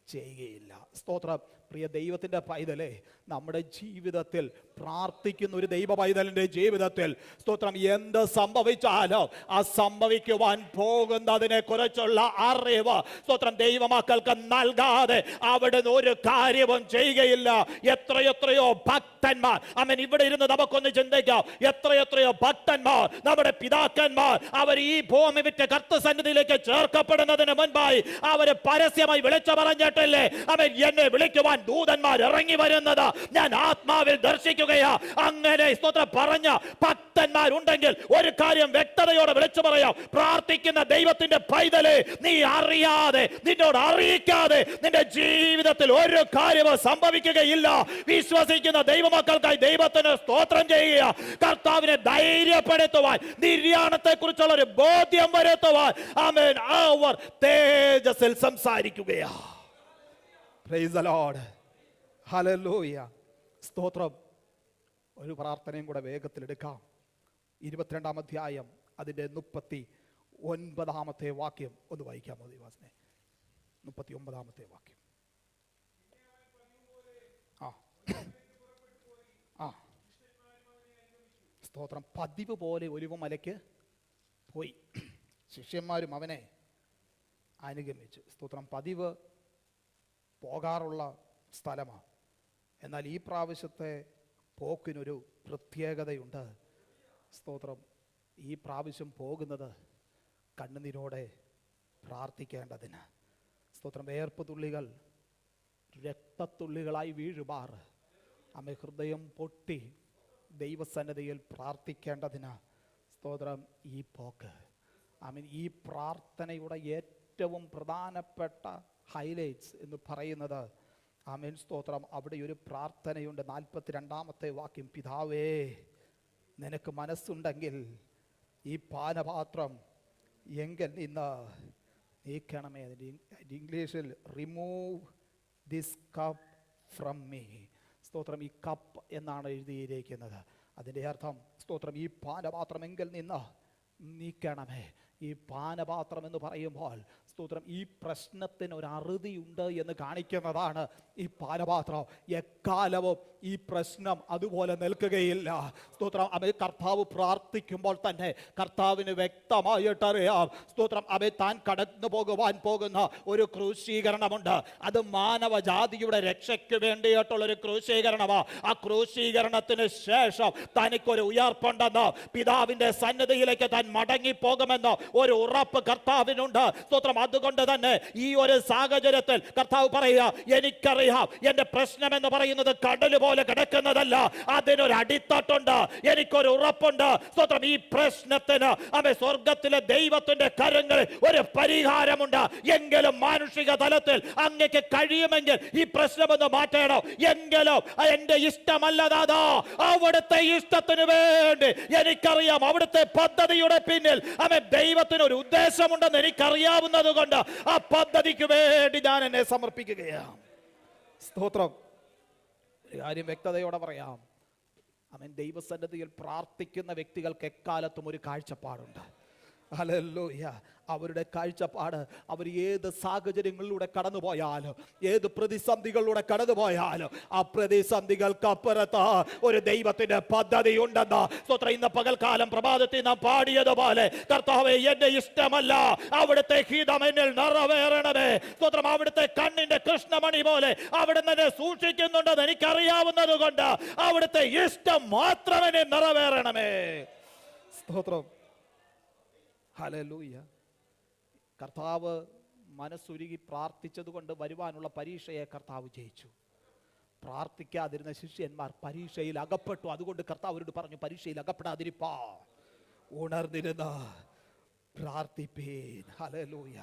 ചെയ്യുകയില്ല. സ്തോത്രം. പ്രിയ ദൈവത്തിൻ്റെ പൈതലേ, നമ്മുടെ ജീവിതത്തിൽ പ്രാർത്ഥിക്കുന്ന ഒരു ദൈവ പൈതലിൻ്റെ ജീവിതത്തിൽ സ്തോത്രം എന്ത് സംഭവിച്ചാലോ ആ സംഭവിക്കുവാൻ പോകുന്നതിനെ കുറിച്ചുള്ള അറിവ് സ്തോത്രം ദൈവമക്കൾക്ക് നൽകാതെ അവിടുന്ന് ഒരു കാര്യവും ചെയ്യുകയില്ല. എത്രയെത്രയോ ഭക്തന്മാർ, ആമേൻ, ഇവിടെ ഇരുന്ന് നമുക്കൊന്ന് ചിന്തിക്കാം, എത്രയെത്രയോ ഭക്തന്മാർ, നമ്മുടെ പിതാക്കന്മാർ, അവർ ഈ ഭൂമി വിറ്റ് കർത്തസന്നിധിയിലേക്ക് ചേർക്കപ്പെടുന്നതിന് മുൻപായി അവർ പരസ്യമായി വിളിച്ചു പറഞ്ഞിട്ടില്ലേ, അവൻ എന്നെ വിളിക്കുവാൻ ദൂതന്മാർ ഇറങ്ങി വരുന്നത് ഞാൻ ആത്മാവിൽ ദർശിക്കുകയാ. അങ്ങനെ സ്തോത്രം പറഞ്ഞ ഭക്തന്മാരുണ്ടെങ്കിൽ ഒരു കാര്യം വ്യക്തതയോടെ വിളിച്ചു പറയാം, പ്രാർത്ഥിക്കുന്ന ദൈവത്തിന്റെ പൈതലേ, നീ അറിയാതെ, നിന്നോട് അറിയിക്കാതെ നിന്റെ ജീവിതത്തിൽ ഒരു കാര്യവും സംഭവിക്കുകയില്ല. വിശ്വസിക്കുന്ന ദൈവമക്കൾക്കായി ദൈവത്തിന് സ്തോത്രം ചെയ്യുക. കർത്താവിനെ ധൈര്യപ്പെടുത്തുവാൻ, നിര്യാണത്തെ കുറിച്ചുള്ള ഒരു ബോധ്യം വരുത്തുവാൻ ആമേൻ അവർ തേജസ്സിൽ സംസാരിക്കുകയാ. Praise the Lord. Hallelujah. സ്തോത്രം. ഒരു പ്രാർത്ഥനയും കൂടെ വേഗത്തിലെടുക്കാം. 22-ാം അധ്യായം അതിൻ്റെ 39-ാമത്തെ വാക്യം ഒന്ന് വായിക്കാമോ ദൈവാസനെ? 39-ാമത്തെ വാക്യം. സ്തോത്രം. പതിവ് പോലെ ഒലിവുമലയ്ക്ക് പോയി, ശിഷ്യന്മാരും അവനെ അനുഗമിച്ചു. സ്തോത്രം. പതിവ് പോകാറുള്ള സ്ഥലമാണ്, എന്നാൽ ഈ പ്രാവശ്യത്തെ പോക്കിനൊരു പ്രത്യേകതയുണ്ട്. സ്തോത്രം. ഈ പ്രാവശ്യം പോകുന്നത് കണ്ണുനീരോടെ പ്രാർത്ഥിക്കേണ്ടതിന്. സ്തോത്രം. വേർപ്പ് തുള്ളികൾ രക്തത്തുള്ളികളായി വീഴുമാർ അമ്മ ഹൃദയം പൊട്ടി ദൈവസന്നിധിയിൽ പ്രാർത്ഥിക്കേണ്ടതിന്. സ്തോത്രം. ഈ പോക്ക് ആമീൻ, ഈ പ്രാർത്ഥനയുടെ ഏറ്റവും പ്രധാനപ്പെട്ട ഹൈലൈറ്റ്സ് എന്ന് പറയുന്നത് ആമേൻ സ്തോത്രം, അവിടെ ഒരു പ്രാർത്ഥനയുണ്ട്. 42-ാമത്തെ വാക്യം, പിതാവേ നിനക്ക് മനസ്സുണ്ടെങ്കിൽ ഈ പാനപാത്രം എങ്കിൽ നിന്ന് നീക്കണമേ. ഇംഗ്ലീഷിൽ remove this cup from me. സ്തോത്രം. ഈ കപ്പ് എന്നാണ് എഴുതിയിരിക്കുന്നത്. അതിൻ്റെ അർത്ഥം സ്തോത്രം, ഈ പാനപാത്രം എങ്കിൽ നിന്ന് നീക്കണമേ. ഈ പാനപാത്രം എന്ന് പറയുമ്പോൾ സ്തോത്രം, ഈ പ്രശ്നത്തിന് ഒരു അറുതിയുണ്ട് എന്ന് കാണിക്കുന്നതാണ് ഈ പാനപാത്രം. എക്കാലവും ഈ പ്രശ്നം അതുപോലെ നിൽക്കുകയില്ല. സ്തോത്രം. അവൻ കർത്താവ് പ്രാർത്ഥിക്കുമ്പോൾ തന്നെ കർത്താവിന് വ്യക്തമായിട്ടറിയാം. സ്തോത്രം. അവൻ താൻ കടന്നു പോകുവാൻ പോകുന്ന ഒരു ക്രൂശീകരണമുണ്ട്. അത് മാനവജാതിയുടെ രക്ഷയ്ക്ക് വേണ്ടിയിട്ടുള്ളൊരു ക്രൂശീകരണമാണ്. ആ ക്രൂശീകരണത്തിന് ശേഷം തനിക്കൊരു ഉയർപ്പുണ്ടെന്ന്, പിതാവിന്റെ സന്നിധിയിലേക്ക് താൻ മടങ്ങിപ്പോകുമെന്ന് ഒരു ഉറപ്പ് കർത്താവിനുണ്ട്. സ്തോത്രം. അതുകൊണ്ട് തന്നെ ഈ ഒരു സാഹചര്യത്തിൽ കർത്താവ് പറയുക, എനിക്കറിയാം എന്റെ പ്രശ്നം എന്ന് പറയുന്നത് കടൽ പോലെ കിടക്കുന്നതല്ല, അതിനൊരു അടിത്തട്ടുണ്ട്, എനിക്കൊരു ഉറപ്പുണ്ട്. സ്തോത്രം. ഈ പ്രശ്നത്തിന് അവൻ സ്വർഗത്തിലെ ദൈവത്തിന്റെ കരങ്ങളിൽ ഒരു പരിഹാരമുണ്ട്. എങ്കിലും മാനുഷിക തലത്തിൽ അങ്ങക്ക് കഴിയുമെങ്കിൽ ഈ പ്രശ്നമൊന്ന് മാറ്റണം. എങ്കിലും എന്റെ ഇഷ്ടമല്ല ദാദാ, അവിടുത്തെ ഇഷ്ടത്തിന് വേണ്ടി എനിക്കറിയാം, അവിടുത്തെ പദ്ധതിയുടെ പിന്നിൽ അവൻ ദൈവത്തിന് ഒരു ഉദ്ദേശമുണ്ടെന്ന് എനിക്കറിയാവുന്നത് കൊണ്ട് ആ പദ്ധതിക്ക് വേണ്ടി ഞാൻ എന്നെ സമർപ്പിക്കുകയാണ്. സ്തോത്രം. ഒരു കാര്യം വ്യക്തതയോടെ പറയാം, അവൻ ദൈവസന്നിധിയിൽ പ്രാർത്ഥിക്കുന്ന വ്യക്തികൾക്ക് എക്കാലത്തും ഒരു കാഴ്ചപ്പാടുണ്ട്. ഹല്ലേലൂയ. അവരുടെ കാഴ്ചപ്പാട്, അവർ ഏത് സാഹചര്യങ്ങളിലൂടെ കടന്നുപോയാലും, ഏത് പ്രതിസന്ധികളിലൂടെ കടന്നുപോയാലും ആ പ്രതിസന്ധികൾക്കപ്പുറത്ത് ഒരു ദൈവത്തിന്റെ പദ്ധതി ഉണ്ടെന്ന്. സ്തോത്രം. ഇന്ന് പകൽക്കാലം പ്രഭാതത്തിൽ നാം പാടിയതുപോലെ, കർത്താവേ എന്റെ ഇഷ്ടമല്ല, അവിടുത്തെ ഹിതം എന്നിൽ നിറവേറണമേ. സ്തോത്രം. അവിടുത്തെ കണ്ണിന്റെ കൃഷ്ണമണി പോലെ അവിടുന്ന് എന്നെ സൂക്ഷിക്കുന്നുണ്ടെന്ന് എനിക്കറിയാവുന്നത് കൊണ്ട് അവിടുത്തെ ഇഷ്ടം മാത്രം എന്നെ നിറവേറണമേ. സ്തോത്രം. ഹല്ലേലൂയ. കർത്താവ് മനസ്സുരുകി പ്രാർത്ഥിച്ചത് കൊണ്ട് വരുവാനുള്ള പരീക്ഷയെ കർത്താവ് ജയിച്ചു. പ്രാർത്ഥിക്കാതിരുന്ന ശിഷ്യന്മാർ പരീക്ഷയിൽ അകപ്പെട്ടു. അതുകൊണ്ട് കർത്താവ് അവരോട് പറഞ്ഞു, പരീക്ഷയിൽ അകപ്പെടാതിരിപ്പാ, ഉണർന്നിരുന്ന പ്രാർത്ഥിപ്പീൻ. ഹല്ലേലൂയ.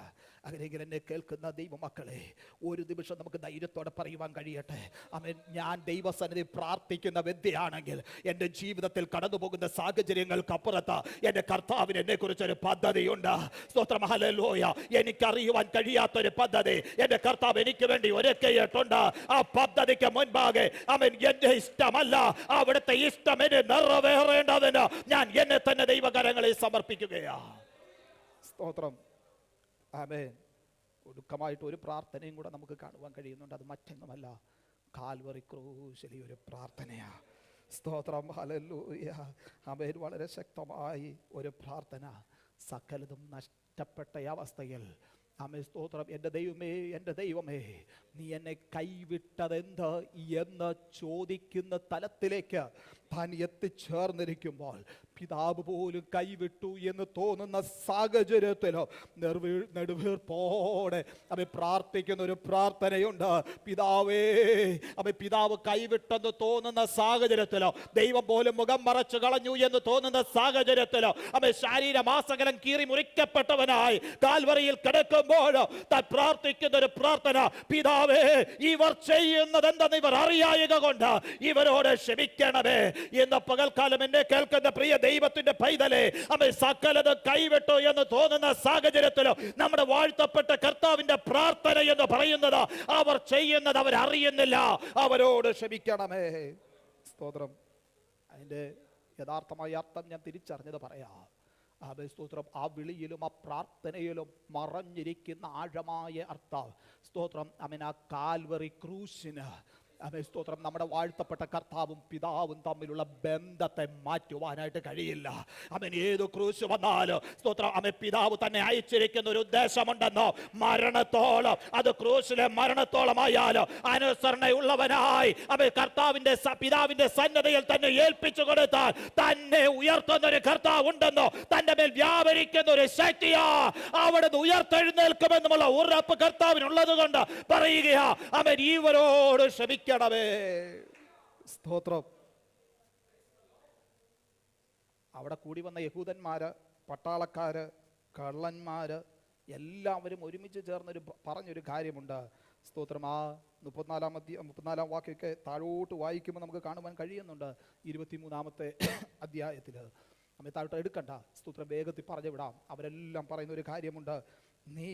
അങ്ങനെയെങ്കിൽ എന്നെ കേൾക്കുന്ന ദൈവമക്കളെ, ഒരു നിമിഷം നമുക്ക് ധൈര്യത്തോടെ പറയുവാൻ കഴിയട്ടെ, ആമേൻ, ഞാൻ ദൈവസന്നിധി പ്രാർത്ഥിക്കുന്ന വ്യക്തിയാണെങ്കിൽ എൻ്റെ ജീവിതത്തിൽ കടന്നു പോകുന്ന സാഹചര്യങ്ങൾക്കപ്പുറത്ത് എൻ്റെ കർത്താവിന് എന്നെ കുറിച്ചൊരു പദ്ധതിയുണ്ട്. സ്തോത്രം. ഹല്ലേലൂയ. എനിക്കറിയുവാൻ കഴിയാത്തൊരു പദ്ധതി എൻ്റെ കർത്താവ് എനിക്ക് വേണ്ടി ഒരുക്കിയിട്ടുണ്ട്. ആ പദ്ധതിക്ക് മുൻപാകെ ആമേൻ എൻ്റെ ഇഷ്ടമല്ല, അവിടുത്തെ ഇഷ്ടം എന്നെ നിറവേറേണ്ടതിന് ഞാൻ എന്നെ തന്നെ ദൈവകരങ്ങളിൽ സമർപ്പിക്കുകയാണ്. സ്തോത്രം. ആമേൻ. ഒടുക്കമായിട്ട് ഒരു പ്രാർത്ഥനയും കൂടെ നമുക്ക് കാണുവാൻ കഴിയുന്നുണ്ട്. അത് മറ്റൊന്നുമല്ല, കാൽവറി ക്രൂശിലെ ഒരു പ്രാർത്ഥനയാ. സ്തോത്രം, ഹല്ലേലൂയ. ആമേൻ. വളരെ ശക്തമായി ഒരു പ്രാർത്ഥന. സകലതും നഷ്ടപ്പെട്ട അവസ്ഥയിൽ ആമേൻ, സ്തോത്രം. എൻ്റെ ദൈവമേ, എൻ്റെ ദൈവമേ, നീ എന്നെ കൈവിട്ടതെന്ത് എന്ന് ചോദിക്കുന്ന തലത്തിലേക്ക് താൻ എത്തിച്ചേർന്നിരിക്കുമ്പോൾ, പിതാവ് പോലും കൈവിട്ടു എന്ന് തോന്നുന്ന സാഹചര്യത്തിൽ നെടുവീർപ്പോടെ അവൻ പ്രാർത്ഥിക്കുന്ന ഒരു പ്രാർത്ഥനയുണ്ട്. പിതാവേ, അവൻ പിതാവ് കൈവിട്ടെന്ന് തോന്നുന്ന സാഹചര്യത്തിലോ, ദൈവം പോലും മുഖം മറച്ചു കളഞ്ഞു എന്ന് തോന്നുന്ന സാഹചര്യത്തിലോ, അവൻ ശരീരമാസകലം കീറി മുറിക്കപ്പെട്ടവനായി കാൽവറിയിൽ കിടക്കുമ്പോൾ താൻ പ്രാർത്ഥിക്കുന്ന ഒരു പ്രാർത്ഥന, പിതാവേ, ഇവർ ചെയ്യുന്നത് എന്തെന്ന് ഇവർ അറിയായക കൊണ്ട് ഇവരോട് ക്ഷമിക്കണമേ. ഇന്ന് പകൽക്കാലം എന്നെ കേൾക്കുന്ന പ്രിയ ദൈവത്തിന്റെ പൈതലേ, അവൻ സകലത് കൈവിട്ടു എന്ന് തോന്നുന്ന സാഹചര്യത്തിലോ, നമ്മുടെ വാഴ്ത്തപ്പെട്ട കർത്താവിന്റെ പ്രാർത്ഥന എന്ന് പറയുന്നത് അവർ ചെയ്യുന്നത് അവരറിയുന്നില്ല, അവരോട് ക്ഷമിക്കണമേ. സ്തോത്രം. അതിന്റെ യഥാർത്ഥമായ അർത്ഥം ഞാൻ തിരിച്ചറിഞ്ഞത് പറയാം. സ്തോത്രം. ആ വിളിയിലും ആ പ്രാർത്ഥനയിലും മറഞ്ഞിരിക്കുന്ന ആഴമായ അർത്ഥം, സ്തോത്രം, അവൻ ആ കാൽവറി ക്രൂശിന്, അവൻ സ്തോത്രം, നമ്മുടെ വാഴ്ത്തപ്പെട്ട കർത്താവും പിതാവും തമ്മിലുള്ള ബന്ധത്തെ മാറ്റുവാനായിട്ട് കഴിയില്ല. അവൻ ഏത് ക്രൂശ് വന്നാലും, സ്തോത്രം, അവൻ പിതാവ് തന്നെ അയച്ചിരിക്കുന്ന ഒരു ഉദ്ദേശമുണ്ടെന്നോ, മരണത്തോളം, അത് ക്രൂശിലെ മരണത്തോളമായാലും അനുസരണയുള്ളവനായി അവൻ കർത്താവിന്റെ പിതാവിന്റെ സന്നദ്ധയിൽ തന്നെ ഏൽപ്പിച്ചു കൊടുത്താൽ തന്നെ ഉയർത്തുന്ന ഒരു കർത്താവ് ഉണ്ടെന്നോ, തന്റെ മേൽ വ്യാപരിക്കുന്ന ഒരു ശക്തിയാ അവിടുന്ന് ഉയർത്തെഴുന്നേൽക്കുമെന്നുള്ള ഉറപ്പ് കർത്താവിനുള്ളത് കൊണ്ട് പറയുകയാ, അവൻ ഇവരോട് ക്ഷമിക്കണമേ. സ്തോത്രം. അവിടെ കൂടി വന്ന യഹൂദന്മാര്, പട്ടാളക്കാര്, കള്ളന്മാര് എല്ലാവരും ഒരുമിച്ച് ചേർന്നൊരു പറഞ്ഞൊരു കാര്യമുണ്ട്. സ്തോത്രം. ആ 34 വാക്യമൊക്കെ താഴോട്ട് വായിക്കുമ്പോൾ നമുക്ക് കാണുവാൻ കഴിയുന്നുണ്ട്. 23 അധ്യായത്തിൽ നമ്മെ താഴോട്ട് എടുക്കണ്ട, സ്തോത്രം, വേഗത്തിൽ പറഞ്ഞു വിടാം. അവരെല്ലാം പറയുന്ന ഒരു കാര്യമുണ്ട്, നീ,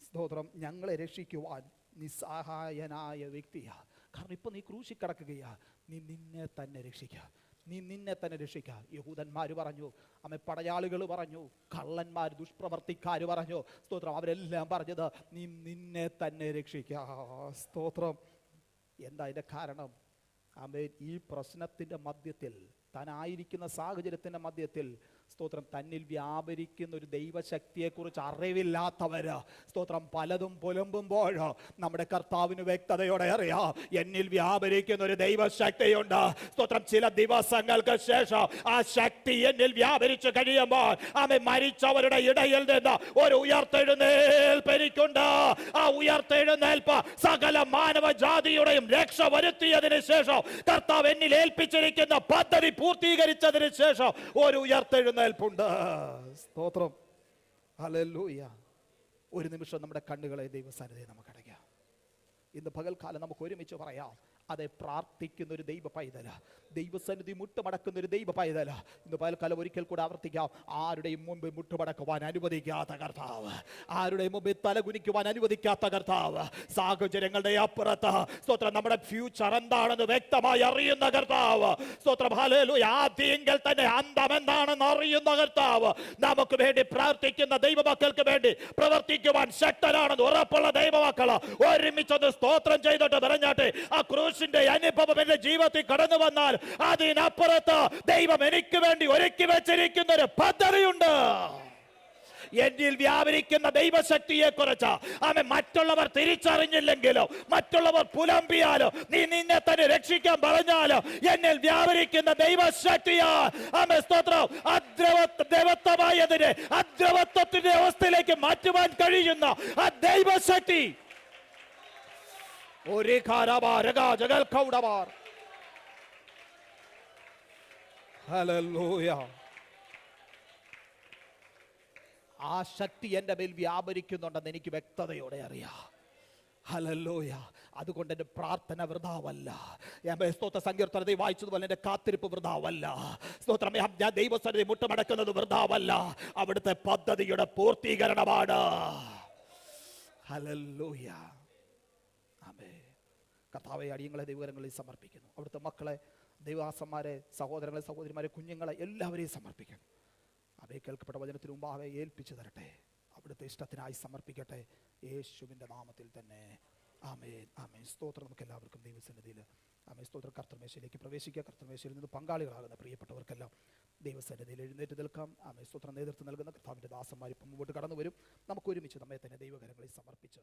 സ്തോത്രം, ഞങ്ങളെ രക്ഷിക്കുവാൻ നിസ്സഹായനായ വ്യക്തിയാ. കാരണം ഇപ്പൊ നീ ക്രൂശി കിടക്കുകയാ, നീ നിന്നെ തന്നെ രക്ഷിക്കുക, നീ നിന്നെ തന്നെ രക്ഷിക്കുക. യഹൂദന്മാർ പറഞ്ഞു, അമ്മ പടയാളികൾ പറഞ്ഞു, കള്ളന്മാർ, ദുഷ്പ്രവർത്തിക്കാർ പറഞ്ഞു, സ്തോത്രം, അവരെല്ലാം പറഞ്ഞത് നീ നിന്നെ തന്നെ രക്ഷിക്കുക. സ്തോത്രം. എന്താ അതിന്റെ കാരണം? ആമേൻ. ഈ പ്രശ്നത്തിന്റെ മധ്യത്തിൽ, താനായിരിക്കുന്ന സാഹചര്യത്തിന്റെ മധ്യത്തിൽ, സ്തോത്രം, തന്നിൽ വ്യാപരിക്കുന്ന ഒരു ദൈവശക്തിയെക്കുറിച്ച് അറിവില്ലാത്തവര്, സ്തോത്രം, പലതും പുലമ്പുമ്പോൾ നമ്മുടെ കർത്താവിന് വ്യക്തതയോടെ അറിയാം, എന്നിൽ വ്യാപരിക്കുന്ന ഒരു ദൈവശക്തിയുണ്ട്. സ്തോത്രം. ചില ദിവസങ്ങൾക്ക് ശേഷം ആ ശക്തി എന്നിൽ വ്യാപരിച്ചു കഴിയുമ്പോൾ ആമേ, മരിച്ചവരുടെ ഇടയിൽ നിന്ന് ഒരു ഉയർത്തെഴുന്നേൽപ്പ് എനിക്കുണ്ട്. ആ ഉയർത്തെഴുന്നേൽപ്പ് സകല മാനവജാതിയുടെയും രക്ഷ വരുത്തിയതിനു ശേഷം, കർത്താവ് എന്നിൽ ഏൽപ്പിച്ചിരിക്കുന്ന പദ്ധതി പൂർത്തീകരിച്ചതിന് ശേഷം ഒരു ഉയർത്തെഴുന്നേൽപ്പുണ്ട്. സ്തോത്രം. ഹല്ലേലൂയ. ഒരു നിമിഷം നമ്മുടെ കണ്ണുകളെ ദൈവസന്നിധിയിൽ നമുക്ക് അടയ്ക്കാം. ഇന്ന് പകൽക്കാലം നമുക്ക് ഒരുമിച്ച് പറയാം, അതെ, പ്രാർത്ഥിക്കുന്ന ഒരു ദൈവ പൈതല, ദൈവസന്നിധി മുട്ടുമടക്കുന്ന ഒരു ദൈവ പൈതല. ഇന്ന് പകൽക്കാലം ഒരിക്കൽ കൂടെ ആവർത്തിക്കാം, ആരുടെയും മുമ്പ് മുട്ടുമടക്കുവാൻ അനുവദിക്കാത്ത കർത്താവ്, ആരുടെയും മുമ്പ് തലകുനിക്കുവാൻ അനുവദിക്കാത്ത കർത്താവ്, സാഹചര്യങ്ങളുടെ അപ്പുറത്ത്, സ്തോത്രം, നമ്മുടെ ഫ്യൂച്ചർ എന്താണെന്ന് വ്യക്തമായി അറിയുന്ന കർത്താവ്, സ്തോത്രം, ഹല്ലേലൂയ, ആദ്യമെങ്കിൽ തന്നെ അന്തം എന്താണെന്ന് അറിയുന്ന കർത്താവ്, നമുക്ക് വേണ്ടി പ്രാർത്ഥിക്കുന്ന ദൈവമക്കൾക്ക് വേണ്ടി പ്രവർത്തിക്കുവാൻ ശക്തനാണെന്ന് ഉറപ്പുള്ള ദൈവമക്കള് ഒരുമിച്ചൊന്ന് സ്തോത്രം ചെയ്തിട്ട് പറഞ്ഞാട്ടെ, ആ ക്രൂശിന്റെ അനുഭവം എന്റെ ജീവിതത്തിൽ കടന്നു വന്നാൽ അതിനപ്പുറത്ത് ദൈവം എനിക്ക് വേണ്ടി ഒരുക്കി വെച്ചിരിക്കുന്ന ഒരു പദ്ധതിയുണ്ട്. എന്നിൽ വ്യാപരിക്കുന്ന ദൈവശക്തിയെ കുറിച്ച് ആമേ, മറ്റുള്ളവർ തിരിച്ചറിഞ്ഞില്ലെങ്കിലോ, മറ്റുള്ളവർ പുലമ്പിയാലോ, നീ നിന്നെ തന്നെ രക്ഷിക്കാൻ പറഞ്ഞാലോ, എന്നിൽ വ്യാപരിക്കുന്ന ദൈവശക്തിയാ ആമേ, സ്തോത്രം, ദ്രവത്വമായതിനെ അദ്രവത്വത്തിന്റെ അവസ്ഥയിലേക്ക് മാറ്റുവാൻ കഴിയുന്ന ആ ദൈവശക്തി. ഒരു ഹല്ലേലൂയ. ആ ശക്തി എൻ്റെ മേൽ വ്യാപരിക്കുന്നുണ്ടെന്ന് എനിക്ക് വ്യക്തതയോടെ അറിയാം. ഹല്ലേലൂയ. അതുകൊണ്ട് എൻ്റെ പ്രാർത്ഥന വൃഥാവല്ല. സ്തോത്ര, സങ്കീർത്തനത്തിൽ വായിച്ചതുപോലെ എൻ്റെ കാത്തിരിപ്പ് വൃഥാവല്ല. സ്തോത്രം. ഞാൻ ദൈവസന്നിധി മുട്ടുമടക്കുന്നത് വൃഥാവല്ല. അവിടുത്തെ പദ്ധതിയുടെ പൂർത്തീകരണമാണ്. ഹല്ലേലൂയ. കർത്താവെ, അടിയങ്ങളെ ദൈവകരങ്ങളിൽ സമർപ്പിക്കുന്നു. അവിടുത്തെ മക്കളെ, ദൈവദാസന്മാരെ, സഹോദരങ്ങളെ, സഹോദരിമാരെ, കുഞ്ഞുങ്ങളെ എല്ലാവരെയും സമർപ്പിക്കുന്നു. അവയെ കേൾക്കപ്പെട്ട വചനത്തിന് മുമ്പ് അവയെ ഏൽപ്പിച്ചു തരട്ടെ. അവിടുത്തെ ഇഷ്ടത്തിനായി സമർപ്പിക്കട്ടെ. യേശുവിൻ്റെ നാമത്തിൽ തന്നെ ആമേൻ ആമേൻ. സ്തോത്രം. നമുക്ക് എല്ലാവർക്കും ദൈവസന്നിധിയിൽ ആമേൻ സ്തോത്രം കർത്തൃമേശയിലേക്ക് പ്രവേശിക്കുക. കർത്തൃമേശയിൽ നിന്ന് പങ്കാളികളാകുന്ന പ്രിയപ്പെട്ടവർക്കെല്ലാം ദൈവസന്നിധിയിൽ എഴുന്നേറ്റ് നിൽക്കാം. ആമേൻ സ്തോത്രം. നേതൃത്വം നൽകുന്ന കർത്താവിൻ്റെ ദാസന്മാർ ഇപ്പം മുമ്പോട്ട് കടന്നു വരും. നമുക്ക് ഒരുമിച്ച് നമ്മെ തന്നെ ദൈവകരങ്ങളിൽ സമർപ്പിച്ച്